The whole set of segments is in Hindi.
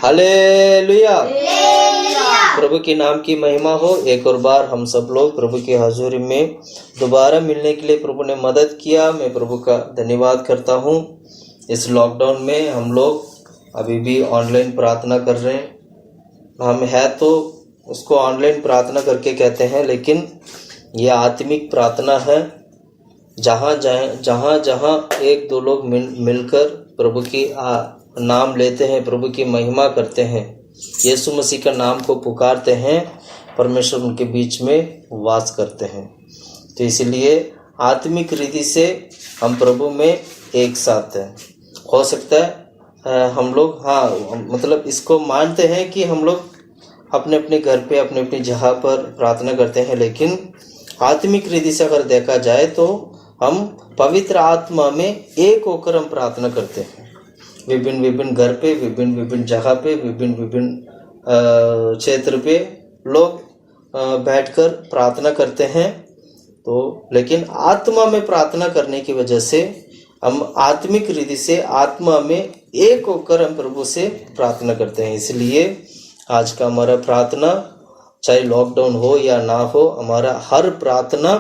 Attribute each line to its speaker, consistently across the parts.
Speaker 1: हालेलुया। प्रभु के नाम की महिमा हो। एक और बार हम सब लोग प्रभु की हजूरी में दोबारा मिलने के लिए प्रभु ने मदद किया। मैं प्रभु का धन्यवाद करता हूँ। इस लॉकडाउन में हम लोग अभी भी ऑनलाइन प्रार्थना कर रहे हैं। हम है तो उसको ऑनलाइन प्रार्थना करके कहते हैं, लेकिन यह आत्मिक प्रार्थना है। जहाँ जहाँ एक दो लोग मिलकर प्रभु की नाम लेते हैं, प्रभु की महिमा करते हैं, यीशु मसीह का नाम को पुकारते हैं, परमेश्वर उनके बीच में वास करते हैं। तो इसलिए आत्मिक रीति से हम प्रभु में एक साथ हैं। हो सकता है हम लोग मतलब इसको मानते हैं कि हम लोग अपने अपने घर पे अपने अपनी जगह पर प्रार्थना करते हैं, लेकिन आत्मिक रीति से अगर देखा जाए तो हम पवित्र आत्मा में एक होकर हम प्रार्थना करते हैं। विभिन्न घर पे, विभिन्न जगह पे, विभिन्न क्षेत्र पे लोग बैठकर प्रार्थना करते हैं। तो लेकिन आत्मा में प्रार्थना करने की वजह से हम आत्मिक रीति से आत्मा में एक होकर हम प्रभु से प्रार्थना करते हैं। इसलिए आज का हमारा प्रार्थना, चाहे लॉकडाउन हो या ना हो, हमारा हर प्रार्थना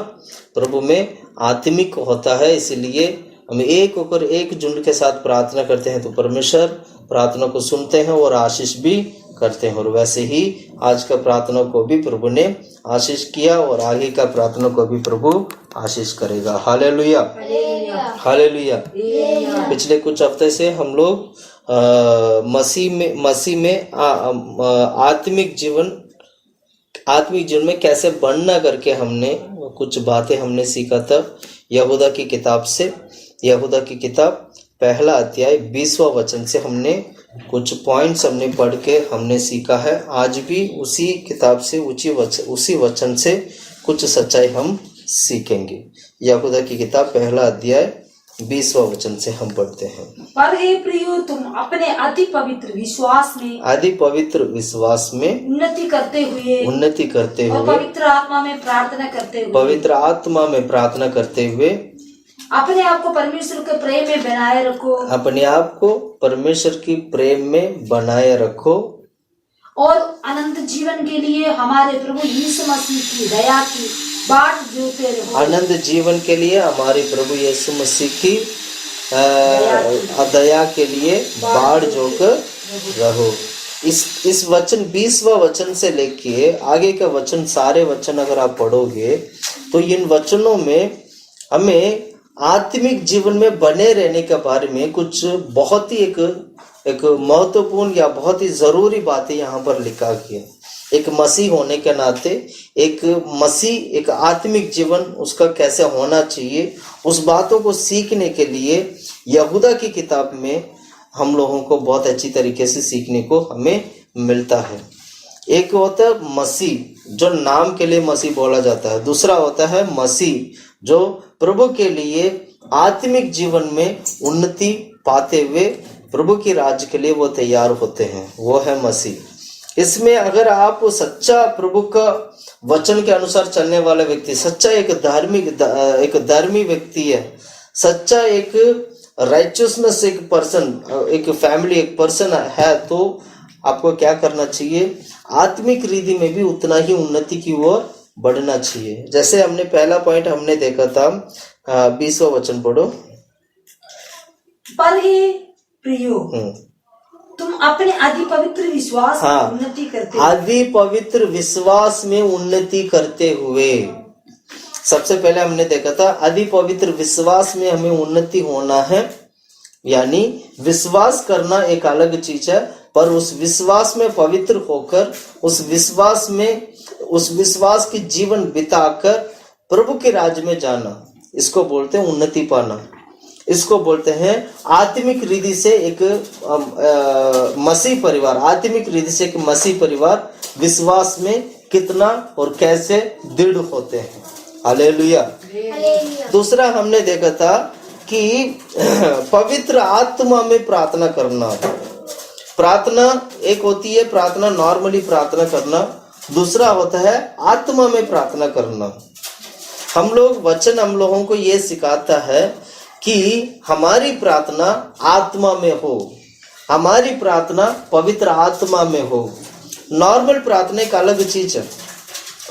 Speaker 1: प्रभु में आत्मिक होता है। इसलिए हम एक होकर एक झुंड के साथ प्रार्थना करते हैं तो परमेश्वर प्रार्थना को सुनते हैं और आशीष भी करते हैं। और वैसे ही आज का प्रार्थना को भी प्रभु ने आशीष किया और आगे का प्रार्थना को भी प्रभु आशीष करेगा। Hallelujah, hallelujah. पिछले कुछ हफ्ते से हम लोग मसीह में आत्मिक जीवन में कैसे बढ़ना करके हमने कुछ बातें हमने सीखा था। यहूदा की किताब से, यहूदा की किताब पहला अध्याय 20वां वचन से हमने कुछ पॉइंट्स हमने पढ़ के हमने सीखा है। आज भी उसी किताब से उसी वचन से कुछ सच्चाई हम सीखेंगे। यहूदा की किताब पहला अध्याय 20वां वचन से हम पढ़ते हैं।
Speaker 2: पर हे प्रियो, तुम अपने अति पवित्र विश्वास में उन्नति करते हुए और पवित्र आत्मा में प्रार्थना करते हुए अपने आप को परमेश्वर के प्रेम में बनाए रखो।
Speaker 1: अपने आप को परमेश्वर की प्रेम में बनाए रखो
Speaker 2: और अनंत जीवन के लिए हमारे प्रभु यीशु मसीह की दया की बाट जोते रहो।
Speaker 1: अनंत जीवन के लिए हमारे प्रभु यीशु मसीह की दया के लिए बाढ़ जोकर रहो। इस वचन 20वां वचन से लेके आगे का वचन, सारे वचन अगर आप पढ़ोगे तो इन वचनों में हमें आत्मिक जीवन में बने रहने के बारे में कुछ बहुत ही एक महत्वपूर्ण या बहुत ही जरूरी बातें यहाँ पर लिखा गया। एक मसीह होने के नाते एक आत्मिक जीवन उसका कैसे होना चाहिए, उस बातों को सीखने के लिए यहूदा की किताब में हम लोगों को बहुत अच्छी तरीके से सीखने को हमें मिलता है। एक होता है मसीह, जो नाम के लिए मसीह बोला जाता है। दूसरा होता है मसीह, जो प्रभु के लिए आत्मिक जीवन में उन्नति पाते हुए प्रभु की राज्य के लिए वो तैयार होते हैं, वो है मसीह। इसमें अगर आप सच्चा प्रभु का वचन के अनुसार चलने वाला व्यक्ति, सच्चा एक धर्मी व्यक्ति है, सच्चा एक राइचसनेस एक पर्सन, एक फैमिली, एक पर्सन है, तो आपको क्या करना चाहिए? आत्मिक रीति में भी उतना ही उन्नति की ओर बढ़ना चाहिए। जैसे हमने पहला पॉइंट हमने देखा था, 20वां वचन पढ़ो।
Speaker 2: पर हे प्रियो, तुम अपने आदि पवित्र विश्वास में उन्नति करते
Speaker 1: आदि पवित्र विश्वास में उन्नति करते हुए, सबसे पहले हमने देखा था आदि पवित्र विश्वास में हमें उन्नति होना है। यानी विश्वास करना एक अलग चीज है, पर उस विश्वास में पवित्र होकर उस विश्वास की जीवन बिताकर प्रभु के राज्य में जाना, इसको बोलते हैं उन्नति पाना। इसको बोलते हैं आत्मिक रीति से एक मसीह परिवार, आत्मिक रीति से एक मसीह परिवार विश्वास में कितना और कैसे दृढ़ होते हैं। हालेलुया। दूसरा हमने देखा था कि पवित्र आत्मा में प्रार्थना करना। प्रार्थना एक होती है प्रार्थना, नॉर्मली प्रार्थना करना, दूसरा होता है आत्मा में प्रार्थना करना। हम लोगों को ये सिखाता है कि हमारी प्रार्थना आत्मा में हो। हमारी प्रार्थना पवित्र आत्मा में हो। नॉर्मल प्रार्थना एक अलग चीज है,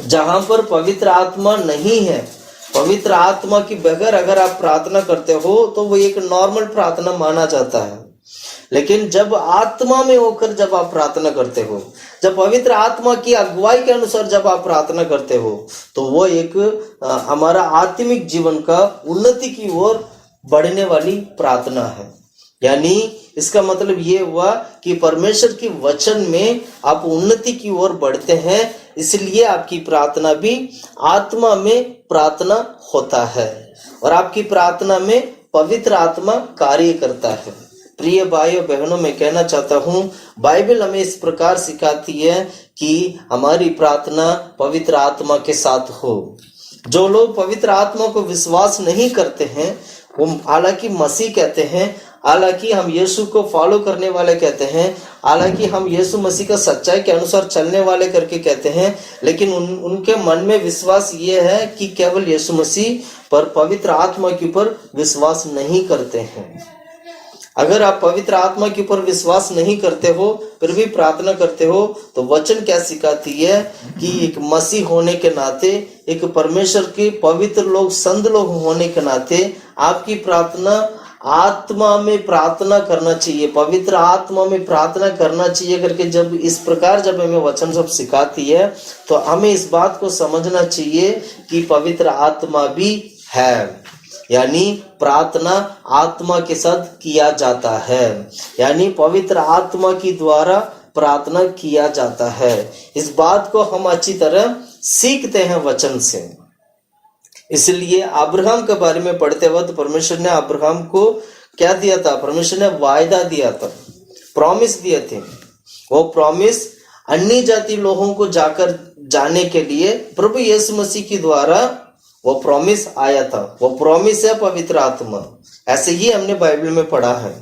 Speaker 1: जहां पर पवित्र आत्मा नहीं है, पवित्र आत्मा की बगैर अगर आप प्रार्थना करते हो तो वो एक नॉर्मल प्रार्थना माना जाता है। लेकिन जब आत्मा में होकर जब आप प्रार्थना करते हो, जब पवित्र आत्मा की अगुवाई के अनुसार जब आप प्रार्थना करते हो, तो वो एक हमारा आत्मिक जीवन का उन्नति की ओर बढ़ने वाली प्रार्थना है। यानी इसका मतलब ये हुआ कि परमेश्वर की वचन में आप उन्नति की ओर बढ़ते हैं, इसलिए आपकी प्रार्थना भी आत्मा में प्रार्थना होता है और आपकी प्रार्थना में पवित्र आत्मा कार्य करता है। प्रिय भाइयों बहनों, मैं कहना चाहता हूँ, बाइबल हमें इस प्रकार सिखाती है कि हमारी प्रार्थना पवित्र आत्मा के साथ हो। जो लोग पवित्र आत्मा को विश्वास नहीं करते हैं, वो हालांकि मसीह कहते हैं, हालांकि हम यीशु को फॉलो करने वाले कहते हैं, हालांकि हम यीशु मसीह का सच्चाई के अनुसार चलने वाले करके कहते हैं, लेकिन उनके मन में विश्वास ये है कि केवल यीशु मसीह पर पवित्र आत्मा के ऊपर विश्वास नहीं करते हैं। अगर आप पवित्र आत्मा के ऊपर विश्वास नहीं करते हो फिर भी प्रार्थना करते हो, तो वचन क्या सिखाती है कि एक मसीह होने के नाते, एक परमेश्वर के पवित्र लोग, संत लोग होने के नाते आपकी प्रार्थना आत्मा में प्रार्थना करना चाहिए, पवित्र आत्मा में प्रार्थना करना चाहिए करके जब इस प्रकार जब हमें वचन सब सिखाती है, तो हमें इस बात को समझना चाहिए कि पवित्र आत्मा भी है। यानी प्रार्थना आत्मा के साथ किया जाता है, यानी पवित्र आत्मा की द्वारा प्रार्थना किया जाता है। इस बात को हम अच्छी तरह सीखते हैं वचन से। इसलिए अब्राहम के बारे में पढ़ते वक्त परमेश्वर ने अब्राहम को क्या दिया था? परमेश्वर ने वायदा दिया था, प्रॉमिस दिए थे। वो प्रॉमिस अन्य जाति लोगों को जाकर जाने के लिए प्रभु यीशु मसीह के द्वारा वो प्रॉमिस आया था। वो प्रॉमिस है पवित्र आत्मा। ऐसे ही हमने बाइबल में पढ़ा है।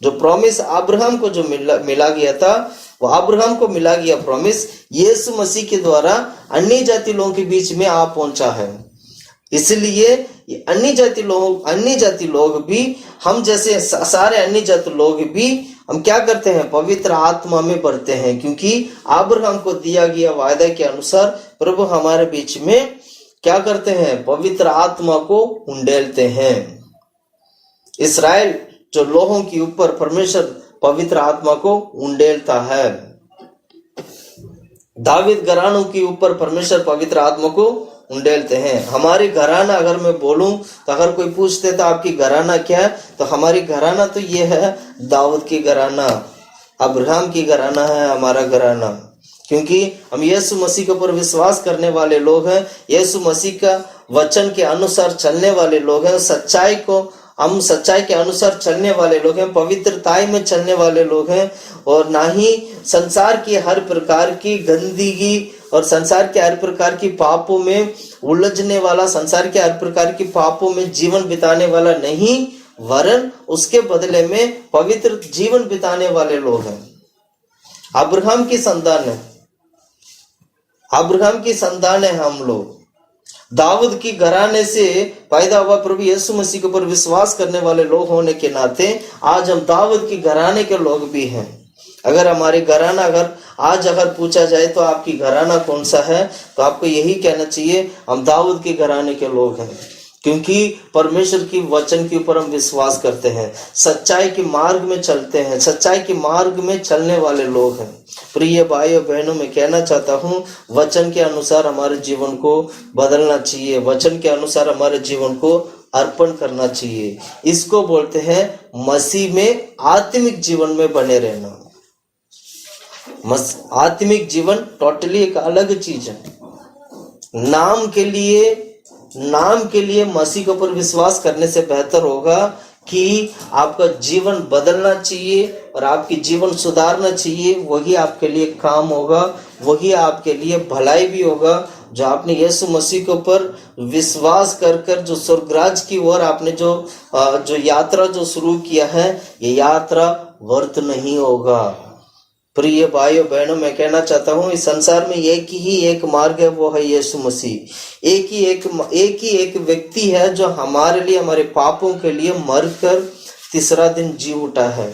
Speaker 1: जो प्रॉमिस अब्राहम को जो मिला गया था, वो अब्राहम को मिला गया प्रॉमिस यीशु मसीह के द्वारा अन्य जाति लोगों के बीच में आ पहुंचा है। इसलिए अन्य जाति लोग भी, हम जैसे सारे अन्य जाति लोग भी, हम क्या करते हैं? पवित्र आत्मा में बढ़ते हैं, क्योंकि अब्राहम को दिया गया वायदा के अनुसार प्रभु हमारे बीच में क्या करते हैं? पवित्र आत्मा को उंडेलते हैं। इस्राएल जो लोगों के ऊपर परमेश्वर पवित्र आत्मा को उंडेलता है। दावीद घरानों के ऊपर परमेश्वर पवित्र आत्मा को उंडेलते हैं। हमारी घराना अगर मैं बोलूं तो अगर कोई पूछते तो आपकी घराना क्या है, तो हमारी घराना तो ये है, दाऊद की घराना, अब्राहम की घराना है हमारा घराना, क्योंकि हम यीशु मसीह के ऊपर विश्वास करने वाले लोग हैं, यीशु मसीह का वचन के अनुसार चलने वाले लोग हैं, हम सच्चाई के अनुसार चलने वाले लोग हैं, पवित्रताई में चलने वाले लोग हैं, और ना ही संसार की हर प्रकार की गंदगी और संसार के हर प्रकार की पापों में उलझने वाला, संसार के हर प्रकार की पापों में जीवन बिताने वाला नहीं, वरन उसके बदले में पवित्र जीवन बिताने वाले लोग हैं। अब्राहम की संतान है, अब्राहम की संतान है हम लोग। दाऊद की घराने से पैदा हुआ प्रभु यीशु मसीह के ऊपर विश्वास करने वाले लोग होने के नाते आज हम दाऊद की घराने के लोग भी हैं। अगर हमारे घराना अगर पूछा जाए तो आपकी घराना कौन सा है, तो आपको यही कहना चाहिए, हम दाऊद के घराने के लोग हैं, क्योंकि परमेश्वर की वचन के ऊपर हम विश्वास करते हैं, सच्चाई के मार्ग में चलते हैं, सच्चाई के मार्ग में चलने वाले लोग हैं। प्रिय भाइयों बहनों, मैं कहना चाहता हूँ, वचन के अनुसार हमारे जीवन को बदलना चाहिए, वचन के अनुसार हमारे जीवन को अर्पण करना चाहिए। इसको बोलते हैं मसीह में आत्मिक जीवन में बने रहना। आत्मिक जीवन टोटली एक अलग चीज है। नाम के लिए मसीह के ऊपर विश्वास करने से बेहतर होगा कि आपका जीवन बदलना चाहिए और आपकी जीवन सुधारना चाहिए। वही आपके लिए काम होगा, वही आपके लिए भलाई भी होगा। जो आपने यीशु मसीह के ऊपर विश्वास कर जो स्वर्गराज की ओर आपने जो यात्रा जो शुरू किया है, ये यात्रा व्यर्थ नहीं होगा। प्रिय भाइयों बहनों, मैं कहना चाहता हूँ, इस संसार में एक ही मार्ग है, वो है यीशु मसीह। एक ही एक व्यक्ति है जो हमारे लिए, हमारे पापों के लिए मरकर तीसरा दिन जी उठा है।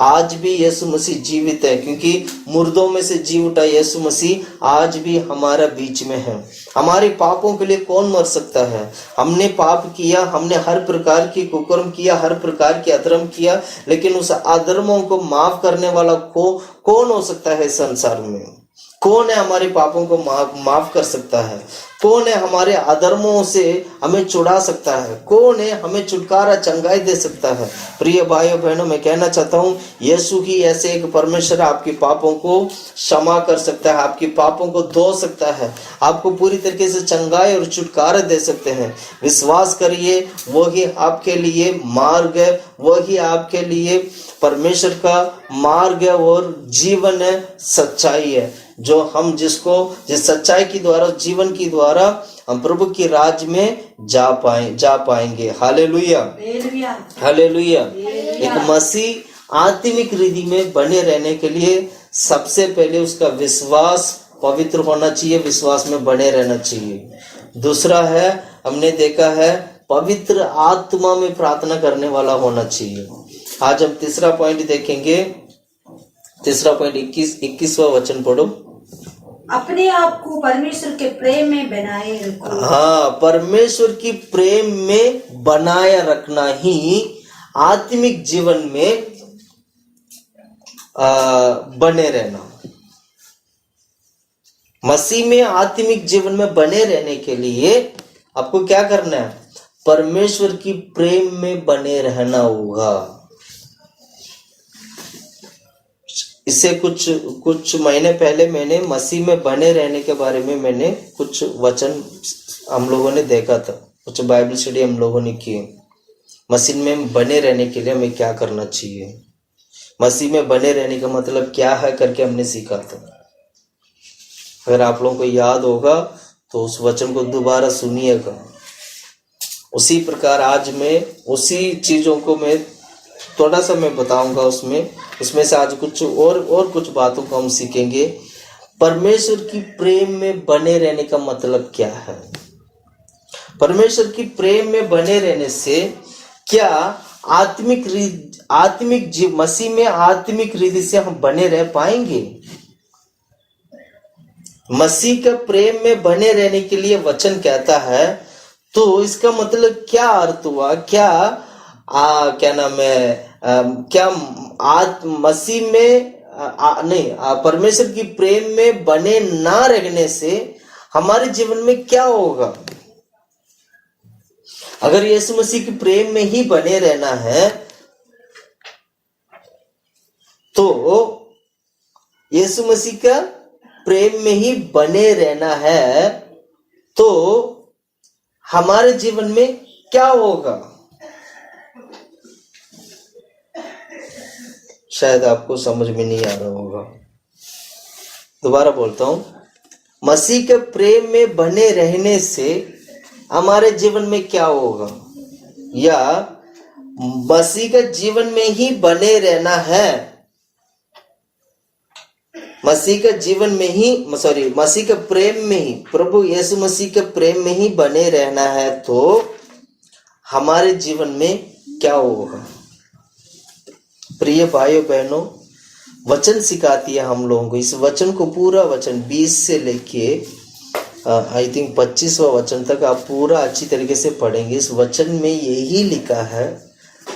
Speaker 1: आज भी यीशु मसीह जीवित है, क्योंकि मुर्दों में से जी उठा यीशु मसीह आज भी हमारा बीच में है। हमारे पापों के लिए कौन मर सकता है? हमने पाप किया, हमने हर प्रकार की कुकर्म किया, हर प्रकार की अधर्म किया, लेकिन उस अधर्मों को माफ करने वाला कौन हो सकता है संसार में? कौन है हमारे पापों को माफ कर सकता है? कौन है हमारे अधर्मों से हमें छुड़ा सकता है? कौन है हमें छुटकारा चंगाई दे सकता है? प्रिय भाइयों बहनों, मैं कहना चाहता हूँ यीशु ही ऐसे एक परमेश्वर आपके पापों को क्षमा कर सकता है, आपके पापों को धो सकता है, आपको पूरी तरीके से चंगाई और छुटकारा दे सकते हैं। विश्वास करिए, वही आपके लिए मार्ग है, वही आपके लिए परमेश्वर का मार्ग है और जीवन है, सच्चाई है, जो हम जिस सच्चाई की द्वारा, जीवन की द्वारा हम प्रभु की राज में जा पाएंगे। Hallelujah, hallelujah. एक मसीह आत्मिक रिद्धि में बने रहने के लिए सबसे पहले उसका विश्वास पवित्र होना चाहिए, विश्वास में बने रहना चाहिए। दूसरा है, हमने देखा है, पवित्र आत्मा में प्रार्थना करने वाला होना चाहिए। आज हम तीसरा पॉइंट देखेंगे। तीसरा पॉइंट 21वां वचन पढ़ो।
Speaker 2: अपने आप को परमेश्वर के प्रेम में बनाए रखो।
Speaker 1: हाँ, परमेश्वर की प्रेम में बनाए रखना ही आत्मिक जीवन में बने रहना। मसीह में आत्मिक जीवन में बने रहने के लिए आपको क्या करना है? परमेश्वर की प्रेम में बने रहना होगा। इससे कुछ महीने पहले मैंने मसीह में बने रहने के बारे में मैंने कुछ वचन हम लोगों ने देखा था, कुछ बाइबल स्टडी हम लोगों ने की। मसीह में बने रहने के लिए हमें क्या करना चाहिए, मसीह में बने रहने का मतलब क्या है करके हमने सीखा था। अगर आप लोगों को याद होगा तो उस वचन को दोबारा सुनिएगा। उसी प्रकार आज मैं उसी चीजों को मैं थोड़ा सा मैं बताऊंगा, उसमें से आज कुछ और कुछ बातों को हम सीखेंगे। परमेश्वर की प्रेम में बने रहने का मतलब क्या है? परमेश्वर की प्रेम में बने रहने से क्या मसीह में आत्मिक रिद्धि से हम बने रह पाएंगे? मसीह का प्रेम में बने रहने के लिए वचन कहता है, तो इसका मतलब क्या अर्थ हुआ? क्या नाम है, क्या मसीह में परमेश्वर की प्रेम में बने ना रहने से हमारे जीवन में क्या होगा? अगर यीशु मसीह के प्रेम में ही बने रहना है तो यीशु मसीह का प्रेम में ही बने रहना है तो हमारे जीवन में क्या होगा? शायद आपको समझ में नहीं आ रहा होगा। दोबारा बोलता हूं, मसीह के प्रेम में बने रहने से हमारे जीवन में क्या होगा, या मसीह के जीवन में ही बने रहना है, मसीह के जीवन में ही मसीह के प्रेम में ही, प्रभु यीशु मसीह के प्रेम में ही बने रहना है तो हमारे जीवन में क्या होगा? प्रिय भाइयों बहनों, वचन सिखाती है हम लोगों को। इस वचन को पूरा वचन 20 से लेके आई थिंक 25वां वचन तक आप पूरा अच्छी तरीके से पढ़ेंगे। इस वचन में यही लिखा है,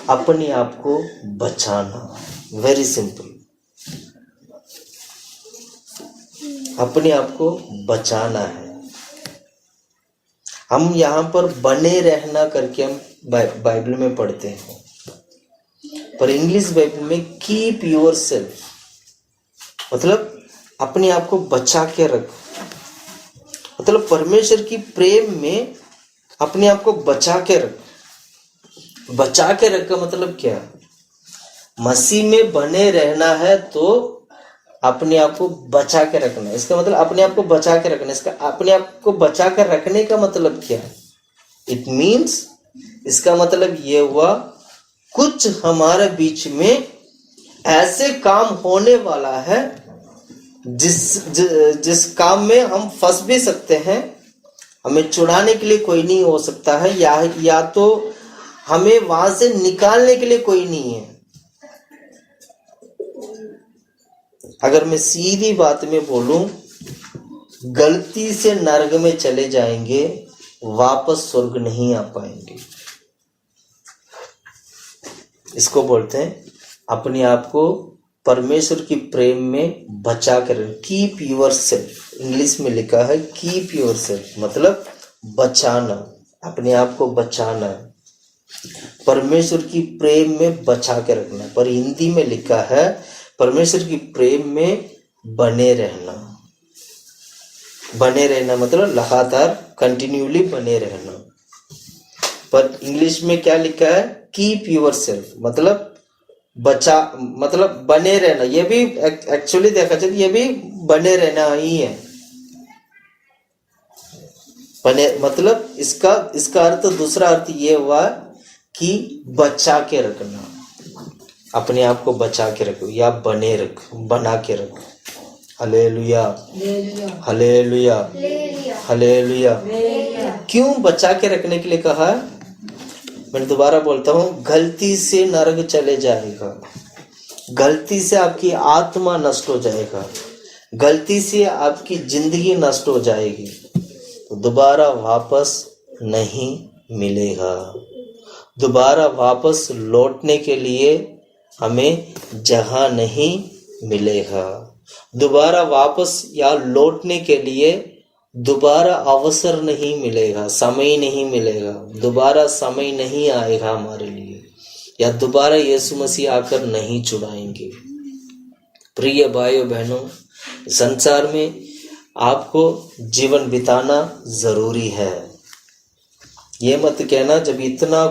Speaker 1: अपने आप को बचाना। वेरी सिंपल, अपने आप को बचाना है। हम यहाँ पर बने रहना करके हम बाइबल में पढ़ते हैं, पर इंग्लिश बाइबल में कीप योर सेल्फ, मतलब अपने आप को बचा के रख। मतलब परमेश्वर की प्रेम में अपने आप को बचा के रख। बचा के रख का मतलब क्या? मसीह में बने रहना है तो अपने आप को बचा के रखना। इसका मतलब अपने आप को बचा के रखना। इसका अपने आप को बचा कर रखने का मतलब क्या है? इट मीन्स, इसका मतलब ये हुआ, कुछ हमारे बीच में ऐसे काम होने वाला है जिस काम में हम फंस भी सकते हैं, हमें छुड़ाने के लिए कोई नहीं हो सकता है, या तो हमें वहां से निकालने के लिए कोई नहीं है। अगर मैं सीधी बात में बोलूं, गलती से नरक में चले जाएंगे, वापस स्वर्ग नहीं आ पाएंगे। इसको बोलते हैं अपने आप को परमेश्वर की प्रेम में बचा कर, कीप योर सेल्फ। इंग्लिश में लिखा है कीप योर सेल्फ, मतलब बचाना, अपने आप को बचाना, परमेश्वर की प्रेम में बचा के रखना। पर हिंदी में लिखा है परमेश्वर की प्रेम में बने रहना। बने रहना मतलब लगातार कंटिन्यूली बने रहना। पर इंग्लिश में क्या लिखा है? कीप योर सेल्फ, मतलब बचा, मतलब बने रहना। ये भी एक्चुअली देखा जाए ये भी बने रहना ही है। बने मतलब इसका अर्थ, दूसरा अर्थ ये हुआ कि बचा के रखना, अपने आप को बचा के रखो या बने रख, बना के रखो। Hallelujah, hallelujah, hallelujah. क्यों बचा के रखने के लिए कहा? मैं दोबारा बोलता हूँ, गलती से नरक चले जाएगा, गलती से आपकी आत्मा नष्ट हो जाएगा, गलती से आपकी जिंदगी नष्ट हो जाएगी, तो दोबारा वापस नहीं मिलेगा। दोबारा वापस लौटने के लिए हमें जगह नहीं मिलेगा। दोबारा वापस या लौटने के लिए दोबारा अवसर नहीं मिलेगा, समय नहीं मिलेगा, दोबारा समय नहीं आएगा हमारे लिए, या दोबारा यीशु मसीह आकर नहीं छुड़ाएंगे। प्रिय भाइयों बहनों, संसार में आपको जीवन बिताना जरूरी है। ये मत कहना जब इतना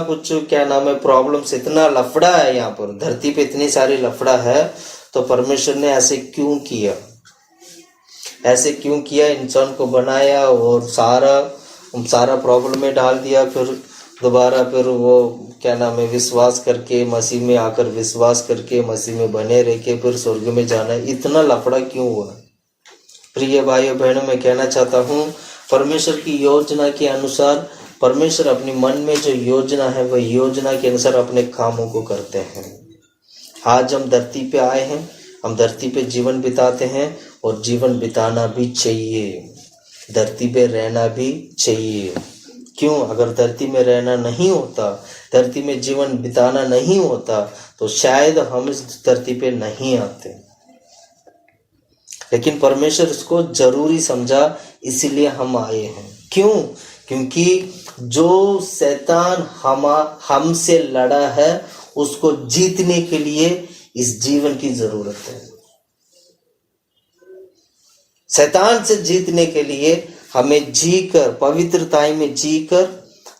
Speaker 1: कुछ क्या नाम है प्रॉब्लम्स, इतना लफड़ा है, यहाँ पर धरती पे इतनी सारी लफड़ा है, तो परमेश्वर ने ऐसे क्यों किया? ऐसे क्यों किया? इंसान को बनाया और सारा प्रॉब्लम में डाल दिया, फिर दोबारा फिर वो क्या नाम है विश्वास करके, मसीह में आकर विश्वास करके मसीह में बने रह के फिर स्वर्ग में जाना। इतना लफड़ा क्यों हुआ? प्रिय भाइयों बहनों, मैं कहना चाहता हूँ, परमेश्वर की योजना के अनुसार, परमेश्वर अपने मन में जो योजना है वह योजना के अनुसार अपने कामों को करते हैं। आज हम धरती पे आए हैं, हम धरती पे जीवन बिताते हैं और जीवन बिताना भी चाहिए, धरती पे रहना भी चाहिए। क्यों? अगर धरती में रहना नहीं होता, धरती में जीवन बिताना नहीं होता, तो शायद हम इस धरती पे नहीं आते। लेकिन परमेश्वर इसको जरूरी समझा, इसीलिए हम आए हैं। क्यों? क्योंकि जो शैतान हमसे लड़ा है, उसको जीतने के लिए इस जीवन की जरूरत है। शैतान से जीतने के लिए हमें जीकर, पवित्रताई में जीकर,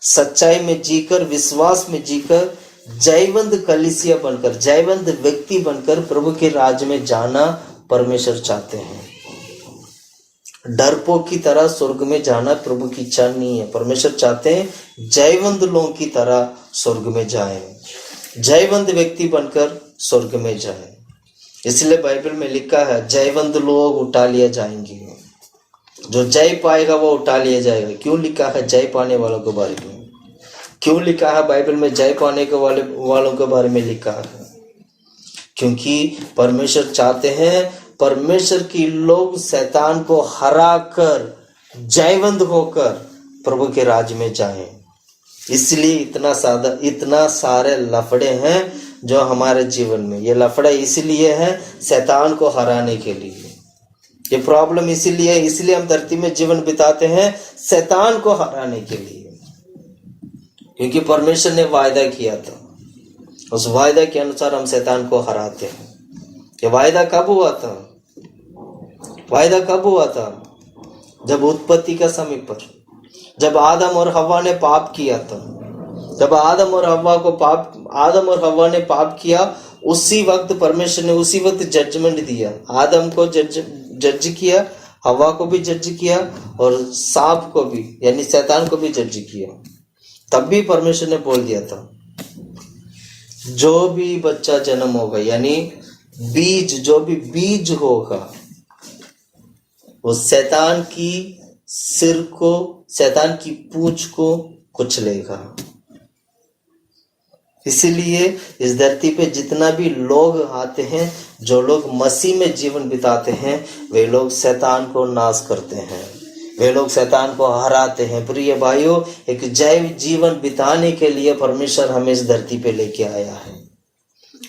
Speaker 1: सच्चाई में जीकर, विश्वास में जीकर, जयवंत कलीसिया बनकर, जयवंत व्यक्ति बनकर प्रभु के राज्य में जाना परमेश्वर चाहते हैं। डरपोक की तरह स्वर्ग में जाना प्रभु की इच्छा नहीं है। परमेश्वर चाहते हैं जयवंत लोगों की तरह स्वर्ग में जाएं, जयवंत व्यक्ति बनकर स्वर्ग में जाएं। इसलिए बाइबल में लिखा है जयवंत लोग उठा लिए जाएंगे, जो जय पाएगा वो उठा लिया जाएगा। क्यों लिखा है जय पाने वालों के बारे में? क्यों लिखा है बाइबल में जय पाने के वालों के बारे में लिखा है? क्योंकि परमेश्वर चाहते हैं परमेश्वर की लोग शैतान को हरा कर जयवंत होकर प्रभु के राज्य में जाएं। इसलिए इतना सारे लफड़े हैं जो हमारे जीवन में। ये लफड़ा इसलिए है शैतान को हराने के लिए, ये प्रॉब्लम इसलिए हम धरती में जीवन बिताते हैं शैतान को हराने के लिए। क्योंकि परमेश्वर ने वायदा किया था, उस वायदा के अनुसार हम शैतान को हराते हैं। ये वायदा कब हुआ था? वायदा कब हुआ था? जब उत्पत्ति का समय पर, जब आदम और हव्वा ने पाप किया था। जब आदम और हव्वा ने पाप किया, उसी वक्त परमेश्वर ने उसी वक्त जजमेंट दिया। आदम को जज किया, हव्वा को भी जज किया और सांप को भी, यानी शैतान को भी जज किया। तब भी परमेश्वर ने बोल दिया था जो भी बच्चा जन्म होगा, यानी जो भी बीज होगा, वो शैतान की सिर को, शैतान की पूंछ को कुचलेगा। इसीलिए इस धरती पे जितना भी लोग आते हैं, जो लोग मसीह में जीवन बिताते हैं, वे लोग शैतान को नाश करते हैं, वे लोग शैतान को हराते हैं। प्रिय भाइयों, एक जैव जीवन बिताने के लिए परमेश्वर हमें इस धरती पे लेके आया है।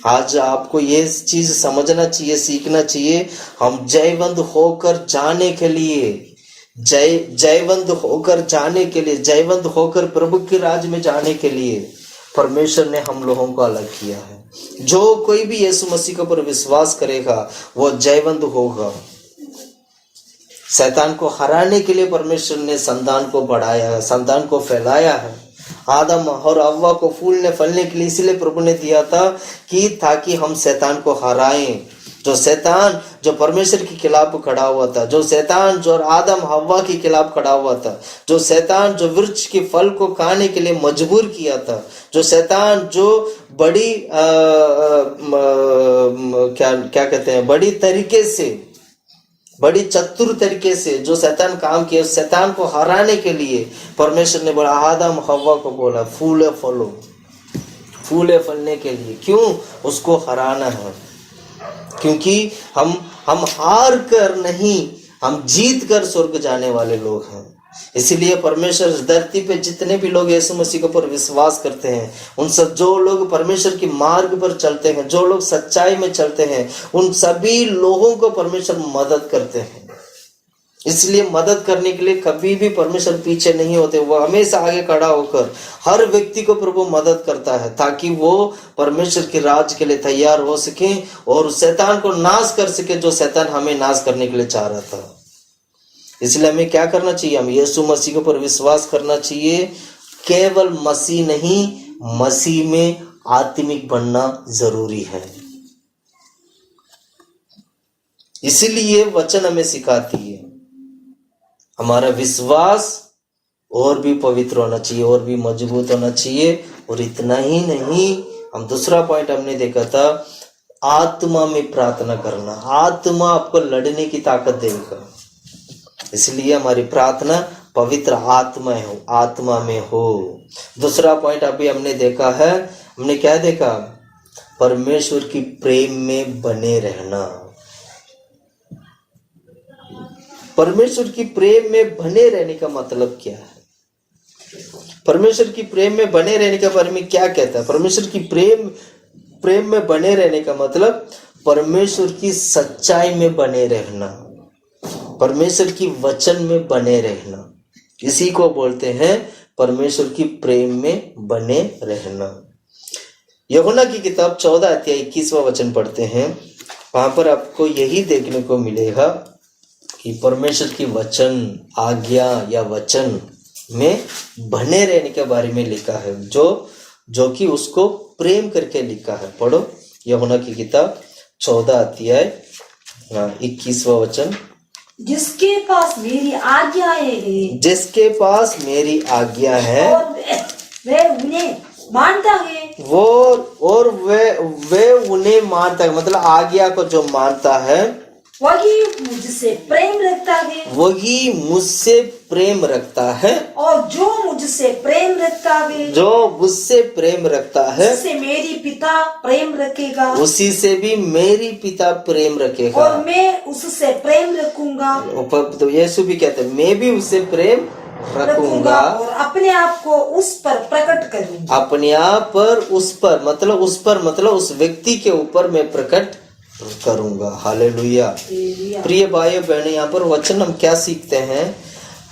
Speaker 1: आज आपको ये चीज समझना चाहिए, सीखना चाहिए। हम जयवंत होकर जाने के लिए, जयवंत होकर जाने के लिए, जयवंत होकर प्रभु के राज में जाने के लिए परमेश्वर ने हम लोगों को अलग किया है। जो कोई भी यीशु मसीह के ऊपर विश्वास करेगा वो जयवंत होगा। शैतान को हराने के लिए परमेश्वर ने संतान को बढ़ाया है, संतान को फैलाया है। आदम और हव्वा को फूलने फलने के लिए इसलिए प्रभु ने दिया था कि ताकि हम शैतान को हराएं। जो शैतान जो परमेश्वर के खिलाफ खड़ा हुआ था, जो शैतान जो आदम हव्वा के खिलाफ खड़ा हुआ था, जो शैतान जो वृक्ष के फल को खाने के लिए मजबूर किया था, जो शैतान जो बड़ी क्या कहते हैं, बड़ी तरीके से, बड़ी चतुर तरीके से जो शैतान काम किया, शैतान को हराने के लिए परमेश्वर ने बोला, आदम हव्वा को बोला फूले फलो, फूले फलने के लिए। क्यों? उसको हराना है। क्योंकि हम हार कर नहीं, हम जीत कर स्वर्ग जाने वाले लोग हैं। इसीलिए परमेश्वर धरती पे जितने भी लोग यीशु मसीह के ऊपर विश्वास करते हैं, उन सब जो लोग परमेश्वर के मार्ग पर चलते हैं, जो लोग सच्चाई में चलते हैं, उन सभी लोगों को परमेश्वर मदद करते हैं। इसलिए मदद करने के लिए कभी भी परमेश्वर पीछे नहीं होते, वो हमेशा आगे खड़ा होकर हर व्यक्ति को प्रभु मदद करता है ताकि वो परमेश्वर के राज के लिए तैयार हो सके और शैतान को नाश कर सके, जो शैतान हमें नाश करने के लिए चाह रहा था। इसलिए हमें क्या करना चाहिए? हम यीशु मसीह के ऊपर विश्वास करना चाहिए। केवल मसीह नहीं, मसीह में आत्मिक बनना जरूरी है। इसीलिए वचन हमें सिखाती है हमारा विश्वास और भी पवित्र होना चाहिए, और भी मजबूत होना चाहिए। और इतना ही नहीं, हम दूसरा पॉइंट हमने देखा था, आत्मा में प्रार्थना करना। आत्मा आपको लड़ने की ताकत देगा, इसलिए हमारी प्रार्थना पवित्र आत्मा में हो। दूसरा पॉइंट अभी हमने देखा है, हमने क्या देखा? परमेश्वर की प्रेम में बने रहना। परमेश्वर की प्रेम में बने रहने का मतलब क्या है? परमेश्वर की प्रेम में बने रहने के बारे में क्या कहता है? परमेश्वर की प्रेम में बने रहने का मतलब परमेश्वर की सच्चाई में बने रहना, परमेश्वर की वचन में बने रहना, इसी को बोलते हैं परमेश्वर की प्रेम में बने रहना। यूहन्ना की किताब 14 अध्याय 21वां वचन पढ़ते हैं। वहां पर आपको यही देखने को मिलेगा कि परमेश्वर की वचन, आज्ञा या वचन में बने रहने के बारे में लिखा है, जो कि उसको प्रेम करके लिखा है। पढ़ो यूहन्ना की किताब 14 अध्याय 21वां वचन।
Speaker 2: जिसके पास मेरी आज्ञाएं हैं,
Speaker 1: जिसके पास मेरी आज्ञा है
Speaker 2: और वे उन्हें मानता है,
Speaker 1: वे उन्हें मानता है, मतलब आज्ञा को जो मानता है
Speaker 2: वही मुझसे प्रेम रखता है,
Speaker 1: वही मुझसे प्रेम रखता है,
Speaker 2: और जो मुझसे प्रेम रखता है,
Speaker 1: जो मुझसे प्रेम रखता है,
Speaker 2: उससे मेरी पिता प्रेम रखेगा,
Speaker 1: उसी से भी मेरी पिता प्रेम रखेगा,
Speaker 2: और मैं उससे प्रेम रखूंगा।
Speaker 1: तो यीशु भी कहते हैं, मैं भी उससे प्रेम रखूंगा
Speaker 2: और अपने आप को उस पर प्रकट करूंगा।
Speaker 1: अपने आप पर उस पर मतलब उस व्यक्ति के ऊपर मैं प्रकट करूंगा। हालेलुया। प्रिय भाइयों बहनों, यहाँ पर वचन हम क्या सीखते हैं?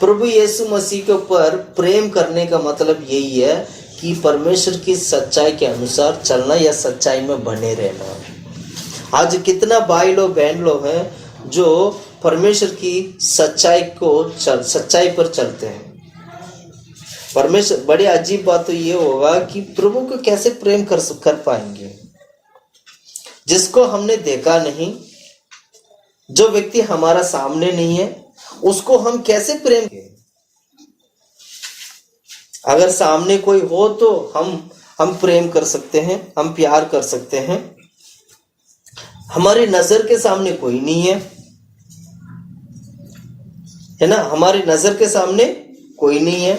Speaker 1: प्रभु यीशु मसीह के ऊपर प्रेम करने का मतलब यही है कि परमेश्वर की सच्चाई के अनुसार चलना या सच्चाई में बने रहना। आज कितना भाई लोग बहन लोग हैं जो परमेश्वर की सच्चाई पर चलते हैं। परमेश्वर, बड़ी अजीब बात तो ये होगा कि प्रभु को कैसे प्रेम कर पाएंगे जिसको हमने देखा नहीं, जो व्यक्ति हमारा सामने नहीं है, उसको हम कैसे प्रेम करें? अगर सामने कोई हो तो हम प्रेम कर सकते हैं, हम प्यार कर सकते हैं। हमारी नजर के सामने कोई नहीं है ना, हमारी नजर के सामने कोई नहीं है,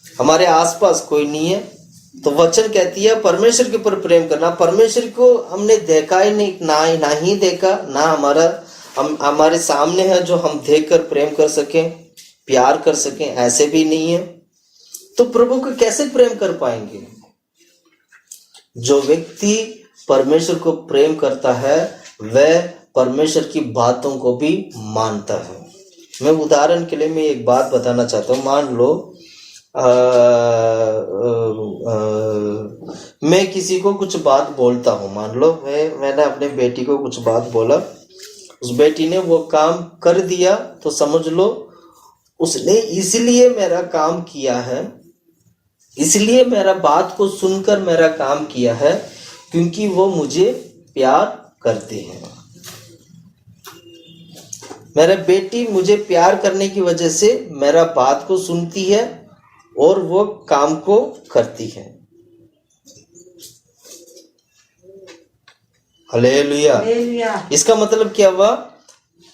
Speaker 1: हमारे आसपास कोई नहीं है, तो वचन कहती है परमेश्वर के ऊपर प्रेम करना। परमेश्वर को हमने देखा ही नहीं, ना ही देखा, ना हमारे सामने है जो हम देखकर प्रेम कर सकें, प्यार कर सकें, ऐसे भी नहीं है। तो प्रभु को कैसे प्रेम कर पाएंगे? जो व्यक्ति परमेश्वर को प्रेम करता है वह परमेश्वर की बातों को भी मानता है। मैं उदाहरण के लिए मैं एक बात बताना चाहता हूँ। मान लो मैं किसी को कुछ बात बोलता हूँ, मान लो मैंने अपने बेटी को कुछ बात बोला, उस बेटी ने वो काम कर दिया, तो समझ लो उसने इसलिए मेरा काम किया है, इसलिए मेरा बात को सुनकर मेरा काम किया है क्योंकि वो मुझे प्यार करती है। मेरा बेटी मुझे प्यार करने की वजह से मेरा बात को सुनती है और वो काम को करती है। हालेलुया। इसका मतलब क्या हुआ?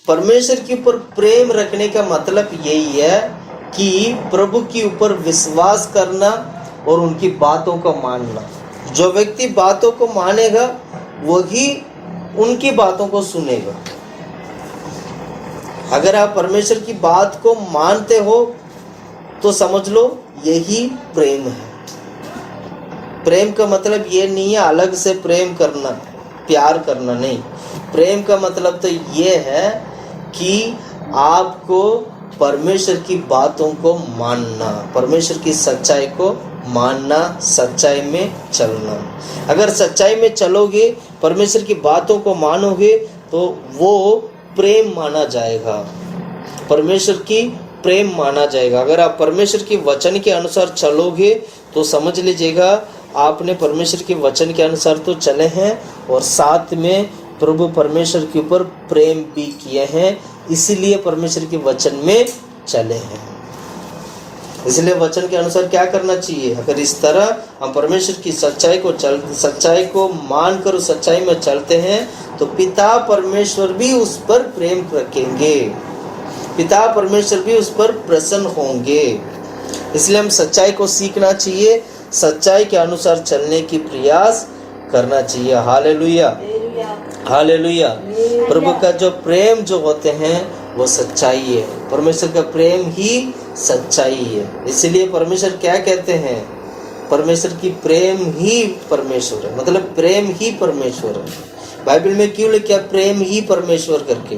Speaker 1: परमेश्वर के ऊपर प्रेम रखने का मतलब यही है कि प्रभु के ऊपर विश्वास करना और उनकी बातों को मानना। जो व्यक्ति बातों को मानेगा वही उनकी बातों को सुनेगा। अगर आप परमेश्वर की बात को मानते हो तो समझ लो यही प्रेम है। प्रेम का मतलब ये नहीं है अलग से प्रेम करना, प्यार करना, नहीं। प्रेम का मतलब तो ये है कि आपको परमेश्वर की बातों को मानना, परमेश्वर की सच्चाई को मानना, सच्चाई में चलना। अगर सच्चाई में चलोगे, परमेश्वर की बातों को मानोगे तो वो प्रेम माना जाएगा, परमेश्वर की प्रेम माना जाएगा। अगर आप परमेश्वर के वचन के अनुसार चलोगे तो समझ लीजिएगा आपने परमेश्वर के वचन के अनुसार तो चले हैं और साथ में प्रभु परमेश्वर के ऊपर प्रेम भी किए हैं, इसलिए परमेश्वर के वचन में चले हैं। इसलिए वचन के अनुसार क्या करना चाहिए? अगर इस तरह हम परमेश्वर की सच्चाई को मानकर उस सच्चाई में चलते हैं तो पिता परमेश्वर भी उस पर प्रेम रखेंगे, पिता परमेश्वर भी उस पर प्रसन्न होंगे। इसलिए हम सच्चाई को सीखना चाहिए, सच्चाई के अनुसार चलने की प्रयास करना चाहिए। Hallelujah, hallelujah. प्रभु का जो प्रेम जो होते हैं वो सच्चाई है, परमेश्वर का प्रेम ही सच्चाई है। इसलिए परमेश्वर क्या कहते हैं? परमेश्वर की प्रेम ही परमेश्वर है, मतलब प्रेम ही परमेश्वर है। बाइबल में क्यों लिखा प्रेम ही परमेश्वर करके?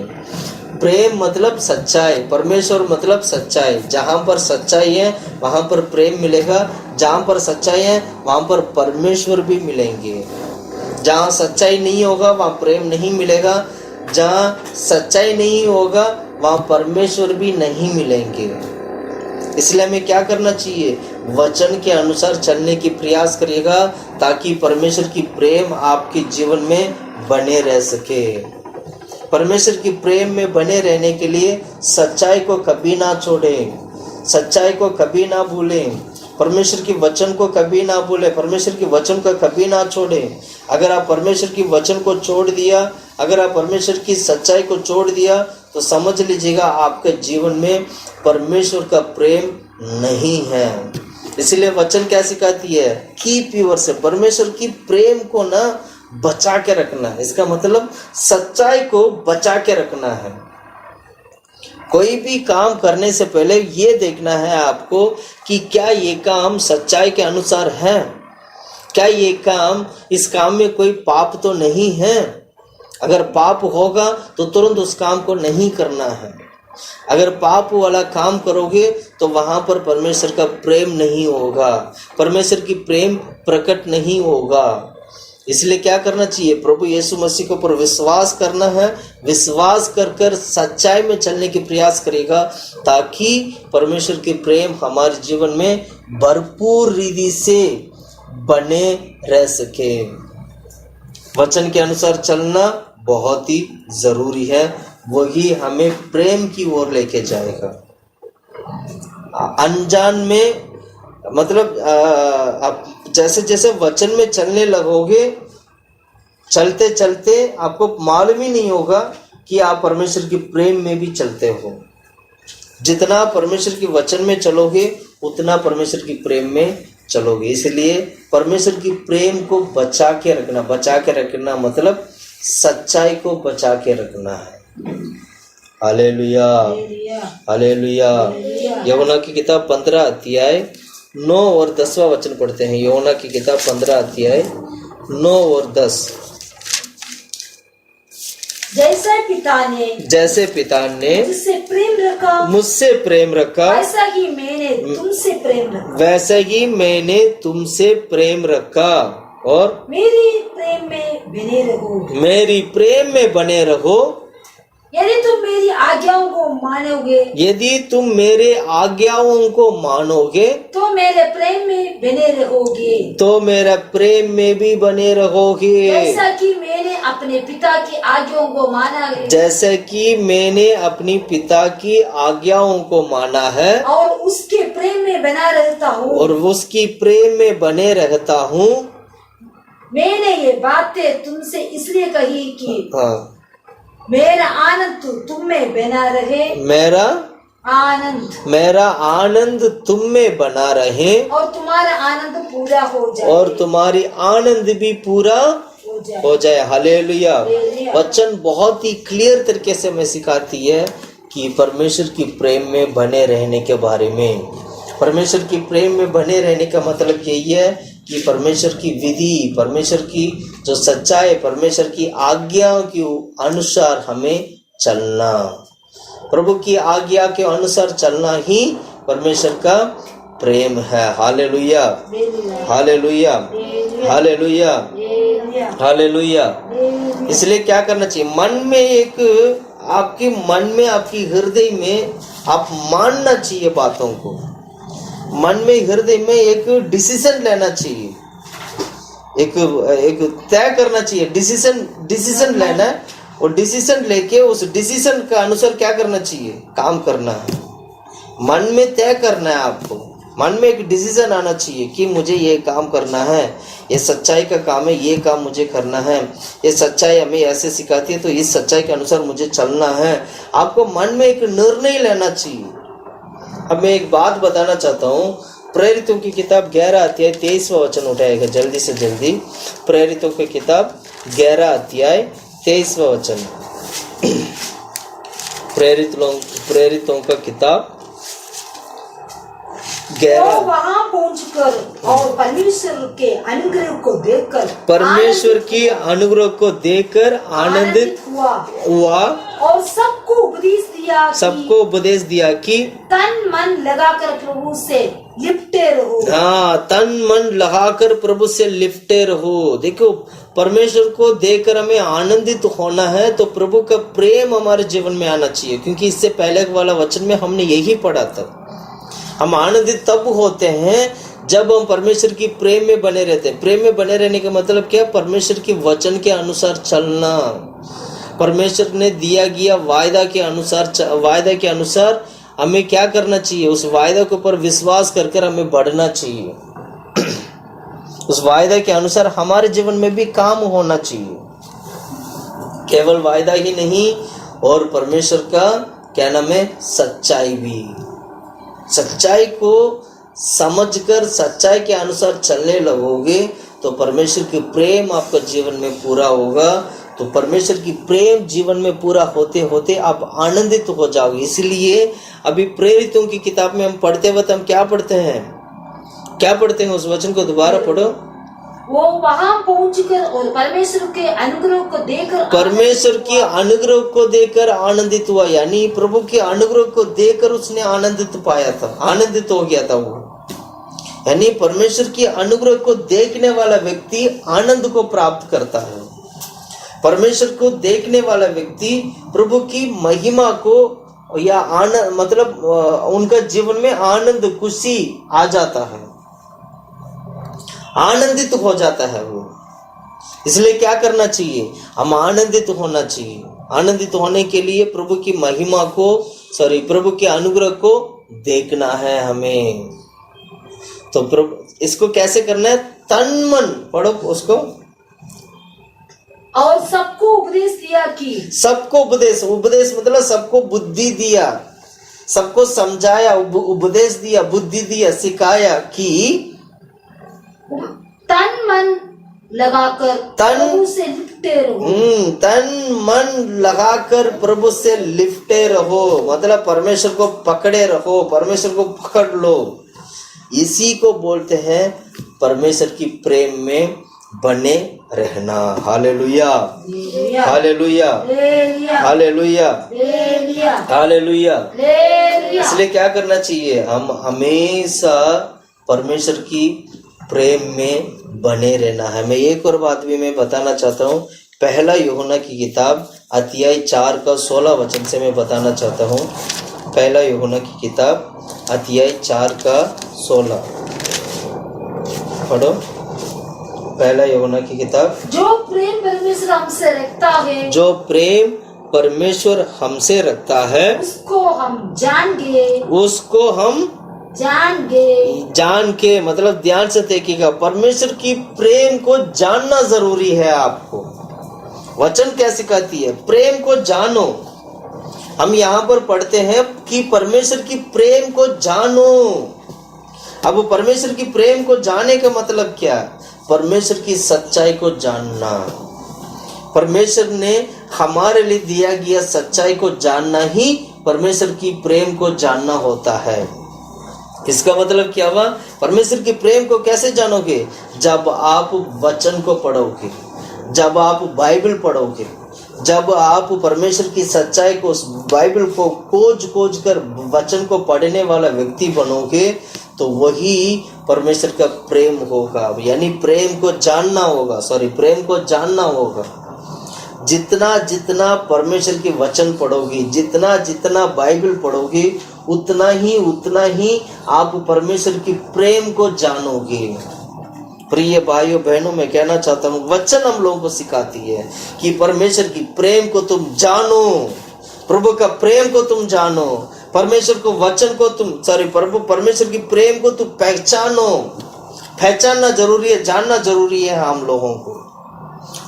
Speaker 1: प्रेम मतलब सच्चाई, परमेश्वर मतलब सच्चाई। जहाँ पर सच्चाई है वहाँ पर प्रेम मिलेगा, जहाँ पर सच्चाई है वहाँ पर परमेश्वर भी मिलेंगे। जहाँ सच्चाई नहीं होगा वहाँ प्रेम नहीं मिलेगा, जहाँ सच्चाई नहीं होगा वहाँ परमेश्वर भी नहीं मिलेंगे। इसलिए हमें क्या करना चाहिए? वचन के अनुसार चलने की प्रयास करिएगा ताकि परमेश्वर की प्रेम आपके जीवन में बने रह सके। परमेश्वर की प्रेम में बने रहने के लिए सच्चाई को कभी ना छोड़ें, सच्चाई को कभी ना भूलें, परमेश्वर की वचन को कभी ना भूलें, परमेश्वर की वचन को कभी ना छोड़ें। अगर आप परमेश्वर की वचन को छोड़ दिया, अगर आप परमेश्वर की सच्चाई को छोड़ दिया तो समझ लीजिएगा आपके जीवन में परमेश्वर का प्रेम नहीं है। इसलिए वचन क्या सिखाती है? कीप योर से, परमेश्वर की प्रेम को ना बचा के रखना है। इसका मतलब सच्चाई को बचा के रखना है। कोई भी काम करने से पहले ये देखना है आपको कि क्या ये काम सच्चाई के अनुसार है, क्या ये काम, इस काम में कोई पाप तो नहीं है। अगर पाप होगा तो तुरंत उस काम को नहीं करना है। अगर पाप वाला काम करोगे तो वहां पर परमेश्वर का प्रेम नहीं होगा, परमेश्वर की प्रेम प्रकट नहीं होगा। इसलिए क्या करना चाहिए? प्रभु यीशु मसीह के ऊपर विश्वास करना है, विश्वास कर सच्चाई में चलने की प्रयास करेगा ताकि परमेश्वर की प्रेम हमारे जीवन में भरपूर रीति से बने रह सके। वचन के अनुसार चलना बहुत ही जरूरी है, वही हमें प्रेम की ओर लेके जाएगा। अनजान में मतलब आप जैसे जैसे वचन में चलने लगोगे, चलते चलते आपको मालूम ही नहीं होगा कि आप परमेश्वर के प्रेम में भी चलते हो। जितना परमेश्वर के वचन में चलोगे उतना परमेश्वर की प्रेम में चलोगे। इसलिए परमेश्वर की प्रेम को बचा के रखना मतलब सच्चाई को बचा के रखना है। Hallelujah, hallelujah. यूहन्ना की किताब 15 अध्याय 9 और 10वां वचन पढ़ते हैं। यूहन्ना की किताब 15 अध्याय 9 और 10।
Speaker 2: जैसे पिता ने मुझसे प्रेम रखा वैसा ही मैंने तुमसे प्रेम रखा और मेरी प्रेम में बने रहो। यदि तुम मेरी आज्ञाओं को मानोगे तो मेरे प्रेम में बने रहोगे, तो मेरा प्रेम में भी बने रहोगे। जैसा कि मैंने अपने पिता की आज्ञाओं को माना है, जैसे कि मैंने अपनी पिता की आज्ञाओं को माना है और उसके प्रेम में बना रहता हूँ। मैंने ये बातें तुमसे इसलिए कही कि मेरा आनंद तुम में बना रहे, मेरा आनंद तुम में बना रहे और तुम्हारा आनंद पूरा हो जाए, और तुम्हारी आनंद भी पूरा हो जाए। हालेलुया। वचन बहुत ही क्लियर तरीके से हमें सिखाती है कि परमेश्वर की प्रेम में बने रहने के बारे में। परमेश्वर की प्रेम में बने रहने का मतलब यही है कि परमेश्वर की विधि, परमेश्वर की जो सच्चाई, परमेश्वर की आज्ञा के अनुसार हमें चलना, प्रभु की आज्ञा के अनुसार चलना ही परमेश्वर का प्रेम है। Hallelujah, hallelujah, hallelujah, hallelujah. इसलिए क्या करना चाहिए? मन में आपकी हृदय में आप मानना चाहिए बातों को। मन में हृदय में एक डिसीजन लेना चाहिए, एक तय करना चाहिए, डिसीजन लेना है और डिसीजन लेके उस डिसीजन का अनुसार क्या करना चाहिए? काम करना है। मन में तय करना है आपको, मन में एक डिसीजन आना चाहिए कि मुझे ये काम करना है, ये सच्चाई का काम है, ये काम मुझे करना है, ये सच्चाई हमें ऐसे सिखाती है तो इस सच्चाई के अनुसार मुझे चलना है। आपको मन में एक निर्णय लेना चाहिए। अब मैं एक बात बताना चाहता हूँ। प्रेरितों की किताब 11 अध्याय 23वां वचन उठाएगा जल्दी से जल्दी। प्रेरितों की किताब 11 अध्याय 23वां वचन। प्रेरितों का किताब 11। वहां पहुंचकर और परमेश्वर के अनुग्रह को देखकर आनंदित हुआ और सबको उपदेश दिया कि तन मन लगाकर प्रभु से लिपटे रहो।
Speaker 1: तन मन लगाकर प्रभु से लिपटे रहो। देखो, परमेश्वर को देखकर हमें आनंदित होना है तो प्रभु का प्रेम हमारे जीवन में आना चाहिए, क्योंकि इससे पहले वाला वचन में हमने यही पढ़ा था। हम आनंदित तब होते हैं जब हम परमेश्वर की प्रेम में बने रहते हैं। प्रेम में बने रहने का मतलब क्या? परमेश्वर के वचन के अनुसार चलना, परमेश्वर ने दिया गया वायदा के अनुसार हमें क्या करना चाहिए? उस वायदा के ऊपर विश्वास कर हमें बढ़ना चाहिए। उस वायदा के अनुसार हमारे जीवन में भी काम होना चाहिए। केवल वायदा ही नहीं, और परमेश्वर का क्या नाम है? सच्चाई भी। सच्चाई को समझकर सच्चाई के अनुसार चलने लगोगे तो परमेश्वर की प्रेम आपका जीवन में पूरा होगा। तो परमेश्वर की प्रेम जीवन में पूरा होते होते आप आनंदित हो जाओगे। इसलिए अभी प्रेरितों की किताब में हम पढ़ते वक्त हम क्या पढ़ते हैं? उस वचन को दोबारा पढ़ो।
Speaker 2: वो वहां पहुंचकर और परमेश्वर के अनुग्रह
Speaker 1: को देखकर आनंदित हुआ। यानी प्रभु के अनुग्रह को देखकर उसने आनंदित पाया था, आनंदित हो गया था वो। यानी परमेश्वर की अनुग्रह को देखने वाला व्यक्ति आनंद को प्राप्त करता है। परमेश्वर को देखने वाला व्यक्ति प्रभु की महिमा को या आनंद मतलब उनका जीवन में आनंद, खुशी आ जाता है, आनंदित हो जाता है वो। इसलिए क्या करना चाहिए? हम आनंदित होना चाहिए। आनंदित होने के लिए प्रभु की महिमा को प्रभु के अनुग्रह को देखना है हमें। तो प्रभु इसको कैसे करना है? तन मन पढ़ो उसको।
Speaker 2: और सबको उपदेश दिया कि
Speaker 1: सबको उपदेश मतलब सबको बुद्धि दिया, सबको समझाया, उपदेश दिया, बुद्धि दिया, सिखाया कि
Speaker 3: तन मन लगाकर प्रभु से लिपटे रहो।
Speaker 2: तन मन लगाकर प्रभु से लिपटे रहो, मतलब परमेश्वर को पकड़े रहो, परमेश्वर को पकड़ लो। इसी को बोलते हैं परमेश्वर की प्रेम में बने रहना। Hallelujah, hallelujah, hallelujah, hallelujah. इसलिए क्या करना चाहिए? हम हमेशा परमेश्वर की प्रेम में बने रहना है। मैं एक और बात भी मैं बताना चाहता हूँ। पहला यूहन्ना की किताब अध्याय 4 का 16 वचन से मैं बताना चाहता हूँ। पहला यूहन्ना की किताब अध्याय 4 का 16 पढ़ो। पहला यूहन्ना की किताब।
Speaker 3: जो प्रेम परमेश्वर हमसे रखता है,
Speaker 2: जो प्रेम परमेश्वर हमसे रखता है,
Speaker 3: उसको हम जान के मतलब ध्यान से देखिएगा, परमेश्वर की प्रेम को जानना जरूरी है। आपको वचन क्या सिखाती है? प्रेम को जानो। हम यहाँ पर पढ़ते हैं कि परमेश्वर की प्रेम को जानो। अब परमेश्वर की प्रेम को जानने का मतलब क्या? परमेश्वर की सच्चाई को जानना। परमेश्वर ने हमारे लिए दिया गया सच्चाई को जानना ही परमेश्वर की प्रेम को जानना होता है। इसका मतलब क्या हुआ? परमेश्वर की प्रेम को कैसे जानोगे? जब आप वचन को पढ़ोगे, जब आप बाइबल पढ़ोगे, जब आप परमेश्वर की सच्चाई को, उस बाइबल को खोज कर वचन को पढ़ने वाला व्यक्ति बनोगे, तो वही परमेश्वर का प्रेम होगा। यानी प्रेम को जानना होगा, प्रेम को जानना होगा। जितना जितना परमेश्वर के वचन पढ़ोगे, जितना जितना बाइबल पढ़ोगे, उतना ही आप परमेश्वर की प्रेम को जानोगे। प्रिय भाइयों बहनों, मैं कहना चाहता हूँ, वचन हम लोगों को सिखाती है कि परमेश्वर की प्रेम को तुम जानो, प्रभु का प्रेम को तुम जानो, परमेश्वर को वचन को तुम परमेश्वर की प्रेम को तुम पहचानना जरूरी है, जानना जरूरी है हम लोगों को।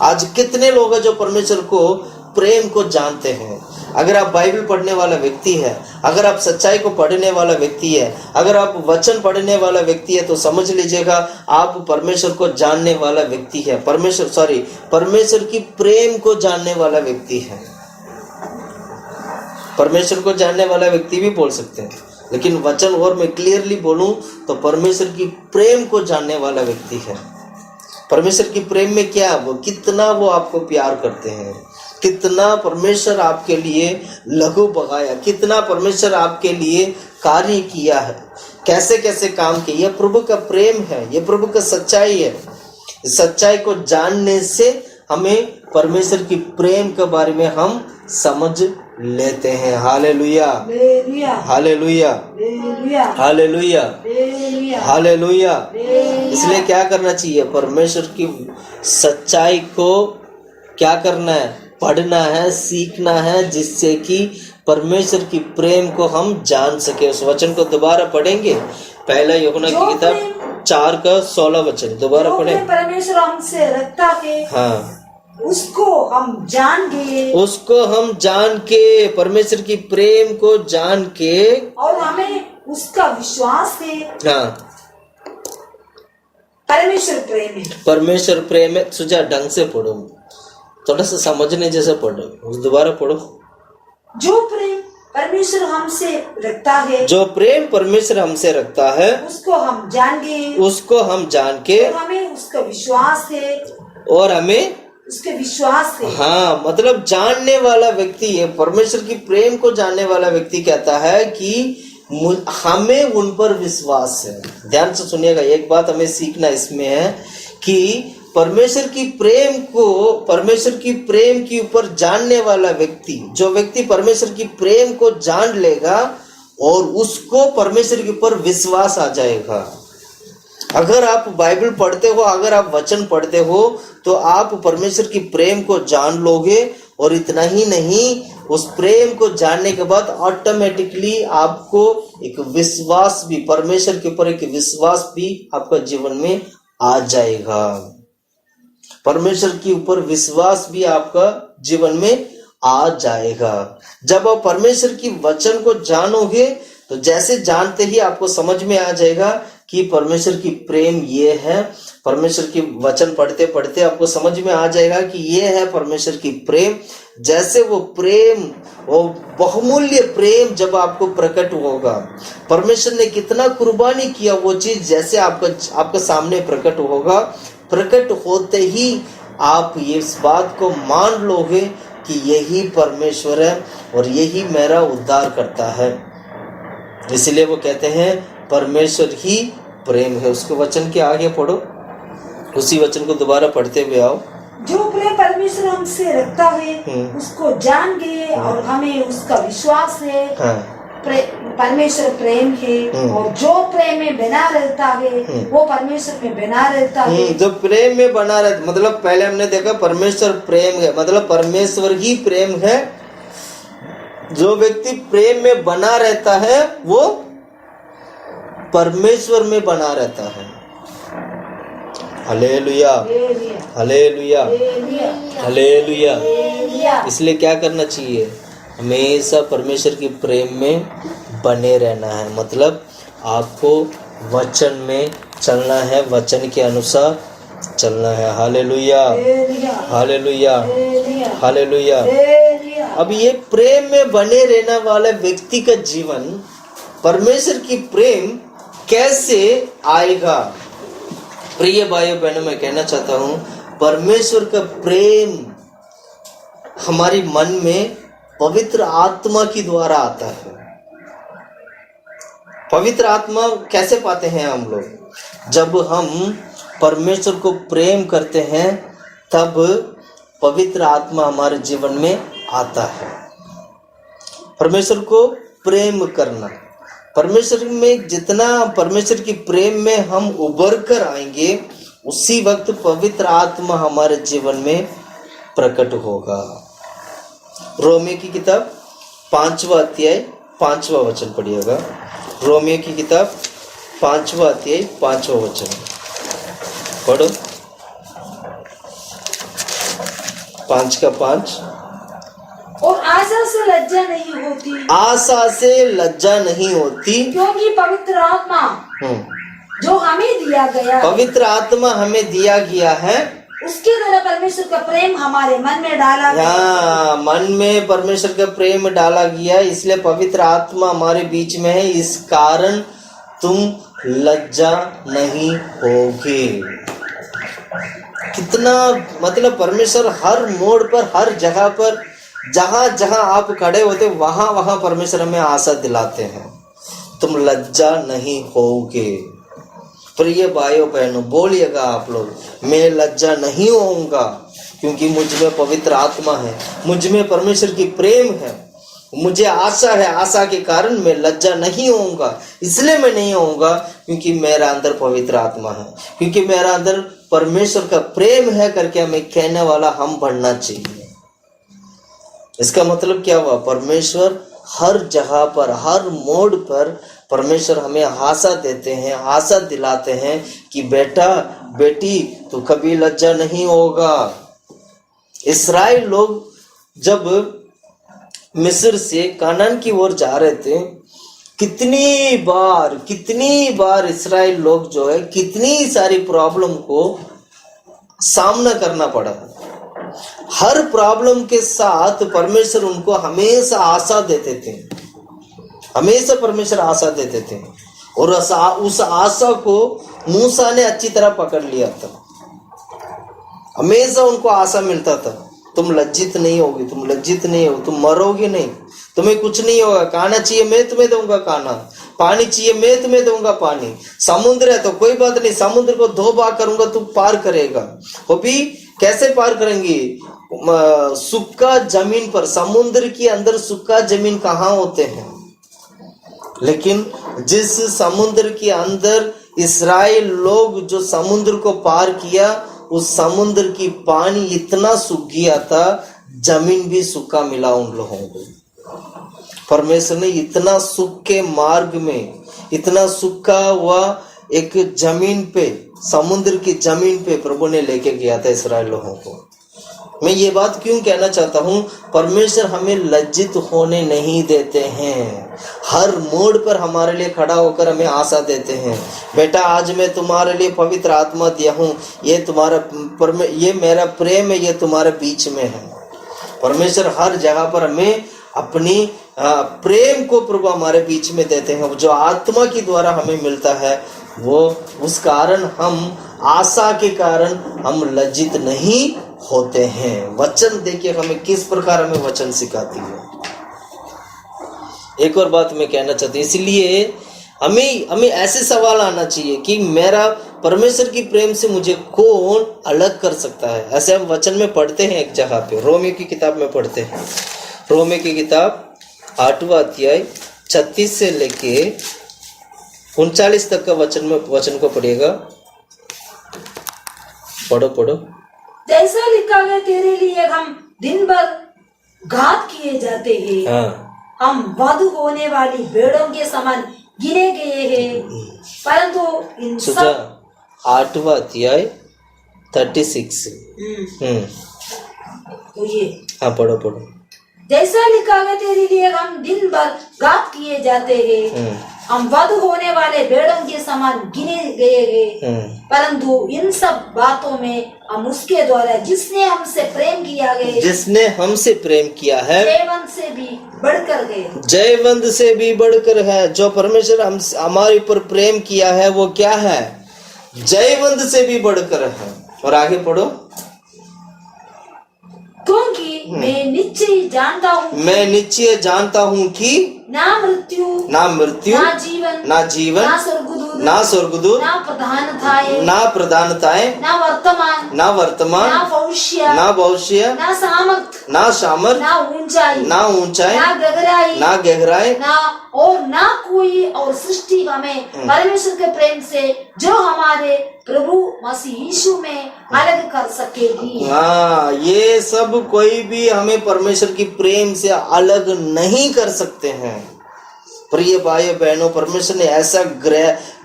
Speaker 3: आज कितने लोग हैं जो परमेश्वर को प्रेम को जानते हैं? अगर आप बाइबल पढ़ने वाला व्यक्ति है, अगर आप सच्चाई को पढ़ने वाला व्यक्ति है, अगर आप वचन पढ़ने वाला व्यक्ति है, तो समझ लीजिएगा आप परमेश्वर को जानने वाला व्यक्ति है। परमेश्वर की प्रेम को जानने वाला व्यक्ति है। परमेश्वर को जानने वाला व्यक्ति भी बोल सकते हैं, लेकिन वचन और मैं क्लियरली बोलूं तो परमेश्वर की प्रेम को जानने वाला व्यक्ति है। परमेश्वर की प्रेम में क्या, वो कितना वो आपको प्यार करते हैं, कितना परमेश्वर आपके लिए लहू बहाया, कितना परमेश्वर आपके लिए कार्य किया है, कैसे कैसे काम किया। यह प्रभु का प्रेम है, यह प्रभु का सच्चाई है। सच्चाई को जानने से हमें परमेश्वर की प्रेम के बारे में हम समझ लेते हैं। Hallelujah, hallelujah, hallelujah, hallelujah. इसलिए क्या करना चाहिए? परमेश्वर की सच्चाई को क्या करना है? पढ़ना है, सीखना है, जिससे कि परमेश्वर की प्रेम को हम जान सके। उस वचन को दोबारा पढ़ेंगे। पहला यूहन्ना की किताब 4 का 16 वचन दोबारा पढ़ें। परमेश्वर हमसे रखता है,
Speaker 2: हाँ,
Speaker 3: उसको हम जान के परमेश्वर की प्रेम को जान के, और हमें उसका विश्वास है।
Speaker 2: हाँ,
Speaker 3: परमेश्वर प्रेम है।
Speaker 2: सुजा ढंग से पढ़ो, थोड़ा सा समझने जैसा पढ़ो, दोबारा पढ़ो।
Speaker 3: जो प्रेम परमेश्वर हमसे रखता है,
Speaker 2: जो प्रेम परमेश्वर हमसे रखता है,
Speaker 3: उसको हम जान के,
Speaker 2: और
Speaker 3: हमें उसका विश्वास है,
Speaker 2: और हमें
Speaker 3: उसके विश्वास है।
Speaker 2: हाँ, मतलब जानने वाला व्यक्ति है, परमेश्वर की प्रेम को जानने वाला व्यक्ति कहता है कि हमें उन पर विश्वास है। ध्यान से सुनिएगा, एक बात हमें सीखना इसमें है कि परमेश्वर की प्रेम के ऊपर जानने वाला व्यक्ति, जो व्यक्ति परमेश्वर की प्रेम को जान लेगा और उसको परमेश्वर के ऊपर विश्वास आ जाएगा। अगर आप बाइबल पढ़ते हो, अगर आप वचन पढ़ते हो, तो आप परमेश्वर की प्रेम को जान लोगे। और इतना ही नहीं, उस प्रेम को जानने के बाद ऑटोमेटिकली आपको एक विश्वास भी, परमेश्वर के ऊपर एक विश्वास भी आपका जीवन में आ जाएगा। परमेश्वर के ऊपर विश्वास भी आपका जीवन में आ जाएगा। जब आप परमेश्वर की वचन को जानोगे, तो जैसे जानते ही आपको समझ में आ जाएगा
Speaker 3: कि परमेश्वर की प्रेम ये है। परमेश्वर की वचन पढ़ते पढ़ते आपको समझ में आ जाएगा कि ये है परमेश्वर की प्रेम। जैसे वो प्रेम, वो बहुमूल्य प्रेम जब आपको प्रकट होगा, परमेश्वर ने कितना कुर्बानी किया, वो चीज जैसे आपके सामने प्रकट होगा, प्रकट होते ही आप इस बात को मान लोगे कि यही परमेश्वर है और यही मेरा उद्धार करता है। इसलिए वो कहते हैं परमेश्वर ही प्रेम है। उसके वचन के आगे पढ़ो, उसी वचन को दोबारा पढ़ते हुए आओ।
Speaker 4: जो प्रेम परमेश्वर हमसे रखता है उसको जान गए और हमें उसका विश्वास है। परमेश्वर प्रेम है और जो प्रेम में बना रहता है वो परमेश्वर में बना रहता है।
Speaker 3: जो प्रेम में बना रहता, मतलब पहले हमने देखा परमेश्वर प्रेम है, मतलब परमेश्वर ही प्रेम है। जो व्यक्ति प्रेम में बना रहता है वो परमेश्वर में बना रहता है। Hallelujah, hallelujah, hallelujah. इसलिए क्या करना चाहिए? हमेशा परमेश्वर की प्रेम में बने रहना है। मतलब आपको वचन में चलना है, वचन के अनुसार चलना है। Hallelujah, hallelujah, hallelujah. अब ये प्रेम में बने रहने वाले व्यक्ति का जीवन परमेश्वर की प्रेम कैसे आएगा? प्रिय भाइयों बहनों, मैं कहना चाहता हूं, परमेश्वर का प्रेम हमारी मन में पवित्र आत्मा की द्वारा आता है। पवित्र आत्मा कैसे पाते हैं हम लोग? जब हम परमेश्वर को प्रेम करते हैं तब पवित्र आत्मा हमारे जीवन में आता है। परमेश्वर को प्रेम करना, परमेश्वर में जितना परमेश्वर की प्रेम में हम उभर कर आएंगे, उसी वक्त पवित्र आत्मा हमारे जीवन में प्रकट होगा। रोमियो की किताब 5वां अध्याय 5वां वचन पढ़िएगा। रोमियो की किताब 5वां अध्याय 5वां वचन पढ़ो। 5:5।
Speaker 4: और आशा से लज्जा नहीं होती,
Speaker 3: आशा से लज्जा नहीं होती,
Speaker 4: क्योंकि पवित्र आत्मा जो हमें दिया गया,
Speaker 3: पवित्र आत्मा हमें दिया गया है,
Speaker 4: उसके द्वारा परमेश्वर का प्रेम हमारे मन में डाला गया।
Speaker 3: मन में परमेश्वर का प्रेम डाला गया, इसलिए पवित्र आत्मा हमारे बीच में है। इस कारण तुम लज्जा नहीं होगे। कितना मतलब परमेश्वर हर मोड़ पर, हर जगह पर, जहां जहां आप खड़े होते वहां वहां परमेश्वर हमें आशा दिलाते हैं, तुम लज्जा नहीं होगे। प्रिय भाइयों बहनों, बोलिएगा आप लोग, मैं लज्जा नहीं होऊंगा क्योंकि मुझ में पवित्र आत्मा है, मुझ में परमेश्वर की प्रेम है, मुझे आशा है। आशा के कारण मैं लज्जा नहीं होऊंगा। इसलिए मैं नहीं होऊंगा क्योंकि मेरा अंदर पवित्र आत्मा है, क्योंकि मेरा अंदर परमेश्वर का प्रेम है करके हमें कहने वाला हम बनना चाहिए। इसका मतलब क्या हुआ? परमेश्वर हर जगह पर, हर मोड़ पर परमेश्वर हमें आशा देते हैं, आशा दिलाते हैं कि बेटा बेटी तो कभी लज्जा नहीं होगा। इस्राएल लोग जब मिस्र से कानान की ओर जा रहे थे, कितनी बार इस्राएल लोग जो है कितनी सारी प्रॉब्लम को सामना करना पड़ा। हर प्रॉब्लम के साथ परमेश्वर उनको हमेशा आशा देते थे, हमेशा परमेश्वर आशा देते थे। और उस आशा को मूसा ने अच्छी तरह पकड़ लिया था। हमेशा उनको आशा मिलता था, तुम लज्जित नहीं होगी, तुम लज्जित नहीं हो, तुम मरोगे नहीं, तुम्हें कुछ नहीं होगा। खाना चाहिए मैं तुम्हें दूंगा खाना, पानी चाहिए मैं तुम्हें दूंगा पानी। समुद्र है तो कोई बात नहीं, समुद्र को 2 भाग करूंगा, तू पार करेगा। वो भी कैसे पार करेंगे? सूखा जमीन पर। समुद्र के अंदर सूखा जमीन कहाँ होते हैं? लेकिन जिस समुद्र के अंदर इस्राएल लोग जो समुद्र को पार किया, उस समुद्र की पानी इतना सूख गया था, जमीन भी सूखा मिला उन लोगों को। परमेश्वर ने इतना सूखे मार्ग में, इतना सूखा हुआ एक जमीन पे, समुद्र की जमीन पे प्रभु ने लेके गया था इस्राएल लोगों को। मैं ये बात क्यों कहना चाहता हूँ, परमेश्वर हमें लज्जित होने नहीं देते हैं। हर मोड़ पर हमारे लिए खड़ा होकर हमें आशा देते हैं, बेटा आज मैं तुम्हारे लिए पवित्र आत्मा दिया हूँ, ये मेरा प्रेम है, ये तुम्हारे बीच में है। परमेश्वर हर जगह पर हमें अपनी प्रेम को प्रभु हमारे बीच में देते हैं, जो आत्मा के द्वारा हमें मिलता है। वो उस कारण हम आशा के कारण हम लज्जित नहीं होते हैं। वचन देखिए हमें किस प्रकार हमें वचन सिखाती है। एक और बात मैं कहना चाहती हूँ, इसलिए हमें ऐसे सवाल आना चाहिए कि मेरा परमेश्वर की प्रेम से मुझे कौन अलग कर सकता है। ऐसे हम वचन में पढ़ते हैं, एक जगह पे रोमियो की किताब में पढ़ते हैं, रोमियो की किताब 8वां अध्याय 36 से लेके 39 तक का वचन को पढ़िएगा। पढ़ो।
Speaker 4: जैसा लिखा है, तेरे लिए हम दिन भर घात किए जाते हैं,
Speaker 3: हाँ।
Speaker 4: हम वध होने वाली भेड़ों के समान गिने गए हैं, परंतु इन सब
Speaker 3: 8वां अध्याय 36।
Speaker 4: तो ये
Speaker 3: हाँ पढ़ो।
Speaker 4: जैसा लिखा है, तेरे लिए हम दिन भर घात किए जाते हैं, हम वध होने वाले भेड़ों के समान गिने गए हैं, परंतु इन सब बातों में हम उसके द्वारा जिसने हमसे प्रेम किया है, जयवंत से भी बढ़कर है।
Speaker 3: जो परमेश्वर हमारे ऊपर प्रेम किया है वो क्या है? जयवंत से भी बढ़कर है। और आगे पढ़ो।
Speaker 4: क्योंकि मैं निश्चय जानता हूँ कि ना मृत्यु, ना जीवन, ना स्वर्गदूत, ना प्रधानताएं, ना वर्तमान, ना भविष्य, ना सामर्थ, ना ऊंचाई, ना गहराई, और ना कोई और सृष्टि हमें परमेश्वर के प्रेम से जो हमारे प्रभु मसीह यीशु में अलग कर सकेगी। हाँ, ये सब कोई भी हमें परमेश्वर की प्रेम से अलग नहीं कर सकते हैं। प्रिय भाइयों बहनों, परमेश्वर ने ऐसा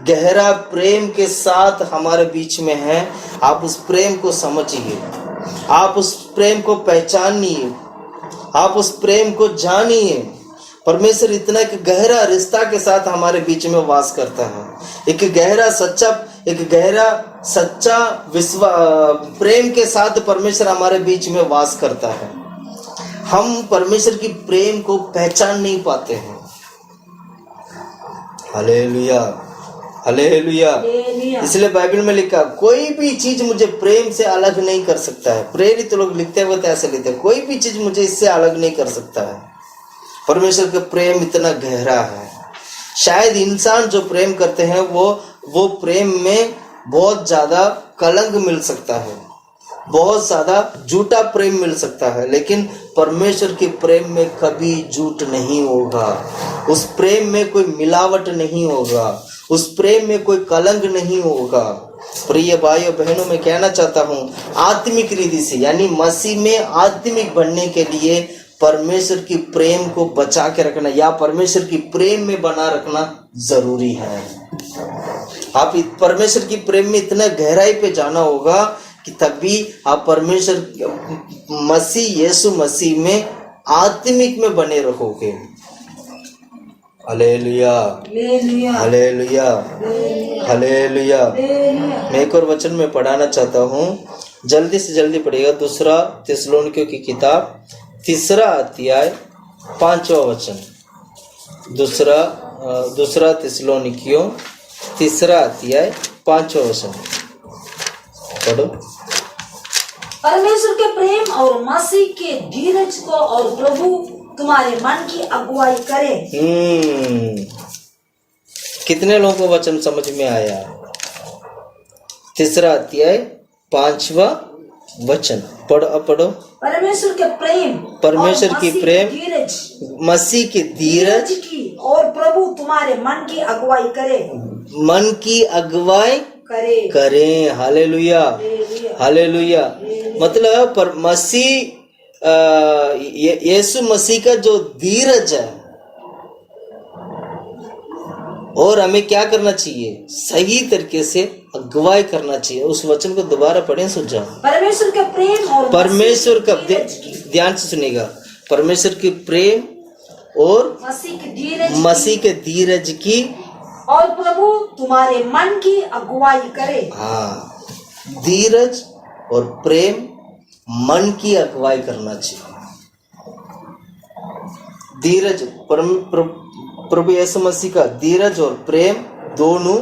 Speaker 4: गहरा प्रेम के साथ हमारे बीच में है। आप उस प्रेम को समझिए, आप उस प्रेम को पहचानिए, आप उस प्रेम को जानिए। परमेश्वर इतना एक गहरा रिश्ता के साथ हमारे बीच में वास करता है। एक गहरा सच्चा प्रेम के साथ परमेश्वर हमारे बीच में वास करता है। हम परमेश्वर की प्रेम को पहचान नहीं पाते हैं। Hallelujah, hallelujah. इसलिए बाइबल में लिखा, कोई भी चीज मुझे प्रेम से अलग नहीं कर सकता है। प्रेरित लोग लिखते हुए तो ऐसे लिखते हैं, कोई भी चीज मुझे इससे अलग नहीं कर सकता है। परमेश्वर का प्रेम इतना गहरा है। शायद इंसान जो प्रेम करते हैं वो प्रेम में बहुत ज्यादा कलंक मिल सकता है, बहुत ज्यादा झूठा प्रेम मिल सकता है, लेकिन परमेश्वर के प्रेम में कभी झूठ नहीं होगा। उस प्रेम में कोई मिलावट नहीं होगा, उस प्रेम में कोई कलंक नहीं होगा। प्रिय भाइयों बहनों, मैं कहना चाहता हूँ, आत्मिक रीति से यानी मसीह में आत्मिक बनने के लिए परमेश्वर की प्रेम को बचा के रखना या परमेश्वर की प्रेम में बना रखना जरूरी है। आप परमेश्वर की प्रेम में इतना गहराई पे जाना होगा कि तभी आप परमेश्वर मसीह यीशु मसीह में आत्मिक में बने रहोगे। Hallelujah, hallelujah, hallelujah. मैं एक और वचन में पढ़ाना चाहता हूँ, जल्दी से जल्दी पढ़िएगा। दूसरा थिस्सलुनीकियों की किताब 3 अध्याय 5वां वचन। दूसरा थिस्सलुनीकियों 3 अध्याय 5वां वचन पढ़ो। परमेश्वर के प्रेम और मसीह के धीरज को और प्रभु तुम्हारे मन की अगुवाई करे।
Speaker 3: कितने लोगों को वचन समझ में आया? 3 अध्याय 5वां वचन पढ़ो।
Speaker 4: परमेश्वर के प्रेम,
Speaker 3: परमेश्वर की प्रेम, मसीह के धीरज
Speaker 4: की और प्रभु तुम्हारे मन की अगुवाई करे,
Speaker 3: मन की अगुवाई करें। Hallelujah, hallelujah. मतलब पर मसीह यीशु मसीह का जो धीरज है, और हमें क्या करना चाहिए? सही तरीके से अगुवाई करना चाहिए। उस वचन को दोबारा पढ़ें सुझा।
Speaker 4: परमेश्वर का प्रेम और
Speaker 3: परमेश्वर का ध्यान से सुनेगा। परमेश्वर की प्रेम और मसीह के धीरज की,
Speaker 4: और प्रभु तुम्हारे मन की अगुवाई करे।
Speaker 3: हाँ, धीरज और प्रेम मन की अगुवाई करना चाहिए। धीरज, प्रभु यीशु मसीह का धीरज और प्रेम दोनों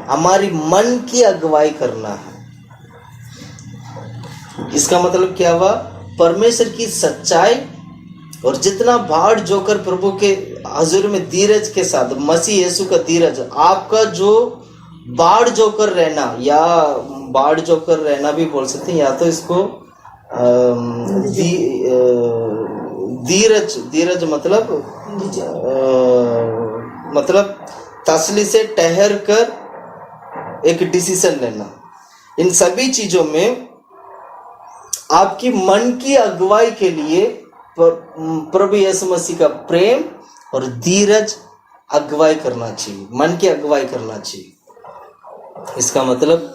Speaker 3: हमारी मन की अगुवाई करना है। इसका मतलब क्या हुआ? परमेश्वर की सच्चाई और जितना भाड़ जोकर प्रभु के हजूर में धीरज के साथ, मसीह यीशु का धीरज, आपका जो बाढ़ जोकर रहना, या बाढ़ जोकर रहना भी बोल सकते हैं, या तो इसको धीरज मतलब तसल्ली से ठहर कर एक डिसीजन लेना। इन सभी चीजों में आपकी मन की अगुवाई के लिए प्रभु यीशु मसीह का प्रेम और धीरज अगुवाई करना चाहिए, मन की अगुवाई करना चाहिए। इसका मतलब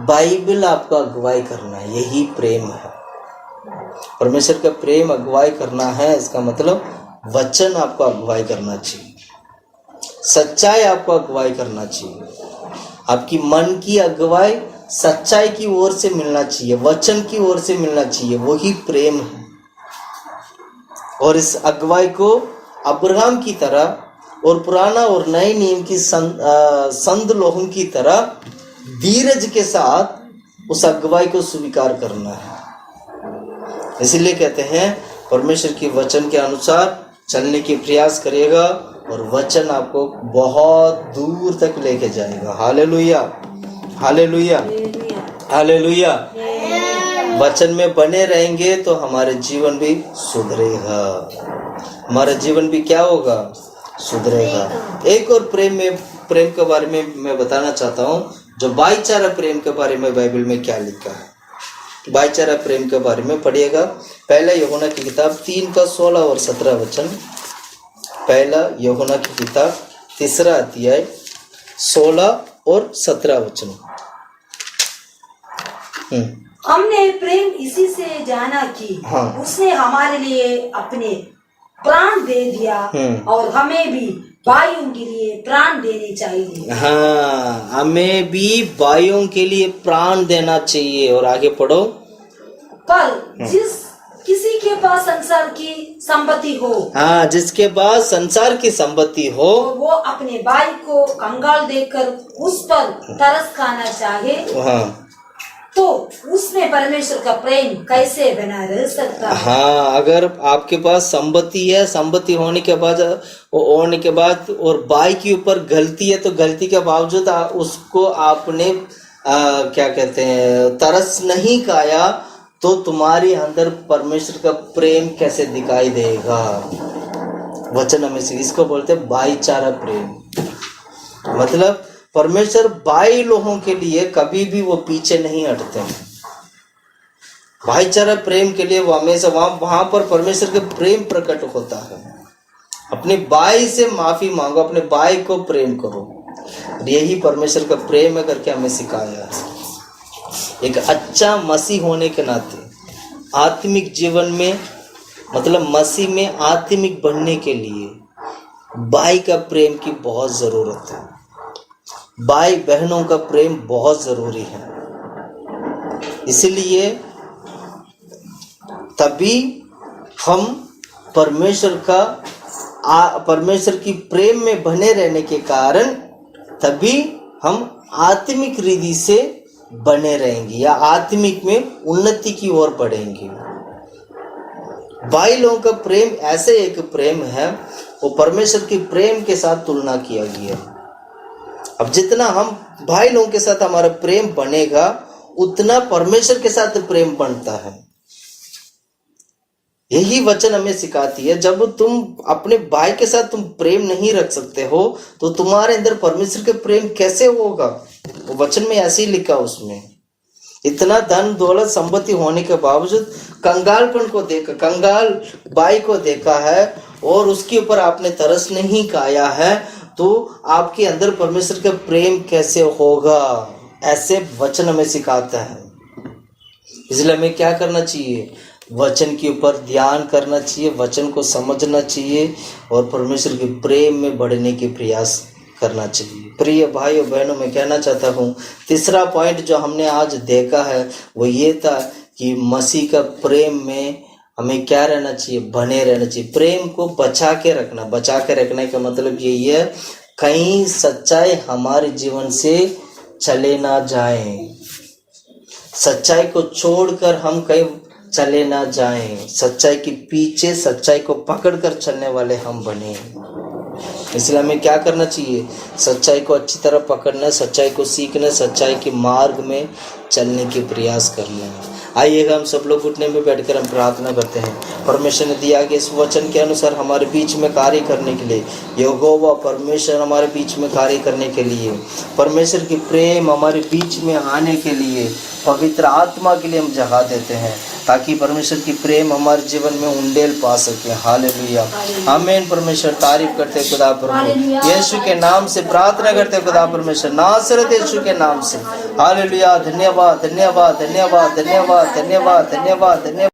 Speaker 3: बाइबल आपका अगुवाई करना है, यही प्रेम है। परमेश्वर का प्रेम अगुवाई करना है, इसका मतलब वचन आपको अगुवाई करना चाहिए, सच्चाई आपको अगुवाई करना चाहिए। आपकी मन की अगुवाई सच्चाई की ओर से मिलना चाहिए, वचन की ओर से मिलना चाहिए, वही प्रेम है। और इस अगुवाई को अब्राहम की तरह और पुराना और नए नियम की संत लोगों की तरह धीरज के साथ उस अगुवाई को स्वीकार करना है। इसीलिए कहते हैं परमेश्वर के वचन के अनुसार चलने की प्रयास करेगा और वचन आपको बहुत दूर तक लेके जाएगा। Hallelujah, hallelujah, hallelujah. वचन में बने रहेंगे तो हमारे जीवन भी सुधरेगा, हमारा जीवन भी क्या होगा? सुधरेगा। एक और प्रेम के बारे में मैं बताना चाहता हूँ, जो भाईचारा प्रेम के बारे में बाइबल में क्या लिखा है। भाईचारा प्रेम के बारे में पढ़िएगा। पहला यूहन्ना की किताब 3:16 और 17 वचन। पहला यूहन्ना की किताब 3 अध्याय 16 और 17 वचन।
Speaker 4: हमने प्रेम इसी से जाना कि उसने हमारे लिए अपने प्राण दे दिया और हमें भी भाइयों के लिए प्राण देने चाहिए।
Speaker 3: हाँ, हमें भी भाइयों के लिए प्राण देना चाहिए। और आगे पढ़ो।
Speaker 4: पर जिस किसी के पास संसार की संपत्ति हो,
Speaker 3: हाँ, जिसके पास संसार की संपत्ति हो,
Speaker 4: वो अपने भाई को कंगाल देकर उस पर तरस खाना चाहे,
Speaker 3: हाँ,
Speaker 4: तो उसमें परमेश्वर का प्रेम कैसे बना रह सकता है?
Speaker 3: हाँ, अगर आपके पास संपत्ति है, संपत्ति होने के बाद और भाई के ऊपर गलती है, तो गलती के बावजूद उसको आपने क्या कहते हैं, तरस नहीं खाया, तो तुम्हारे अंदर परमेश्वर का प्रेम कैसे दिखाई देगा? वचन हमें से इसको बोलते हैं भाईचारा प्रेम। मतलब परमेश्वर भाई लोगों के लिए कभी भी वो पीछे नहीं हटते हैं। भाईचारा प्रेम के लिए वो हमेशा वहां पर परमेश्वर का प्रेम प्रकट होता है। अपने भाई से माफी मांगो, अपने भाई को प्रेम करो, यही परमेश्वर का प्रेम है करके हमें सिखाया है। एक अच्छा मसीह होने के नाते आत्मिक जीवन में, मतलब मसीह में आत्मिक बनने के लिए भाई का प्रेम की बहुत जरूरत है। भाई बहनों का प्रेम बहुत जरूरी है। इसलिए तभी हम परमेश्वर की प्रेम में बने रहने के कारण तभी हम आत्मिक रीति से बने रहेंगे या आत्मिक में उन्नति की ओर बढ़ेंगे। भाई लोगों का प्रेम ऐसे एक प्रेम है, वो परमेश्वर की प्रेम के साथ तुलना किया गया। अब जितना हम भाई लोगों के साथ हमारा प्रेम बनेगा, उतना परमेश्वर के साथ प्रेम बनता है। यही वचन हमें सिखाती है। जब तुम अपने भाई के साथ तुम प्रेम नहीं रख सकते हो, तो तुम्हारे अंदर परमेश्वर का प्रेम कैसे होगा? वो वचन में ऐसे ही लिखा, उसमें इतना धन दौलत संपत्ति होने के बावजूद कंगालपन को देखा, कंगाल भाई को देखा है और उसके ऊपर आपने तरस नहीं खाया है, तो आपके अंदर परमेश्वर का प्रेम कैसे होगा? ऐसे वचन हमें सिखाता है। इसलिए हमें क्या करना चाहिए? वचन के ऊपर ध्यान करना चाहिए, वचन को समझना चाहिए और परमेश्वर के प्रेम में बढ़ने के प्रयास करना चाहिए। प्रिय भाइयों बहनों, मैं कहना चाहता हूँ, तीसरा पॉइंट जो हमने आज देखा है वो ये था कि मसीह का प्रेम में हमें क्या रहना चाहिए? बने रहना चाहिए। प्रेम को बचा के रखना। बचा के रखने का मतलब यही है, कहीं सच्चाई हमारे जीवन से चले ना जाए, सच्चाई को छोड़कर हम कहीं चले ना जाएं, सच्चाई के पीछे सच्चाई को पकड़कर चलने वाले हम बने। इसलिए हमें क्या करना चाहिए? सच्चाई को अच्छी तरह पकड़ना, सच्चाई को सीखना, सच्चाई के मार्ग में चलने के प्रयास करना है। आइए हम सब लोग घुटने में बैठकर हम प्रार्थना करते हैं। परमेश्वर ने दिया कि इस वचन के अनुसार हमारे बीच में कार्य करने के लिए, यहोवा परमेश्वर हमारे बीच में कार्य करने के लिए, परमेश्वर की प्रेम हमारे बीच में आने के लिए, पवित्र आत्मा के लिए हम जगह देते हैं ताकि परमेश्वर की प्रेम हमारे जीवन में उंडेल पा सके। हालेलुया, आमीन। परमेश्वर तारीफ करते खुदा प्रभु यीशु के नाम से प्रार्थना करते खुदा परमेश्वर, नासरत यीशु के नाम से। हालेलुया, धन्यवाद धन्यवाद धन्यवाद धन्यवाद धन्यवाद धन्यवाद धन्यवाद।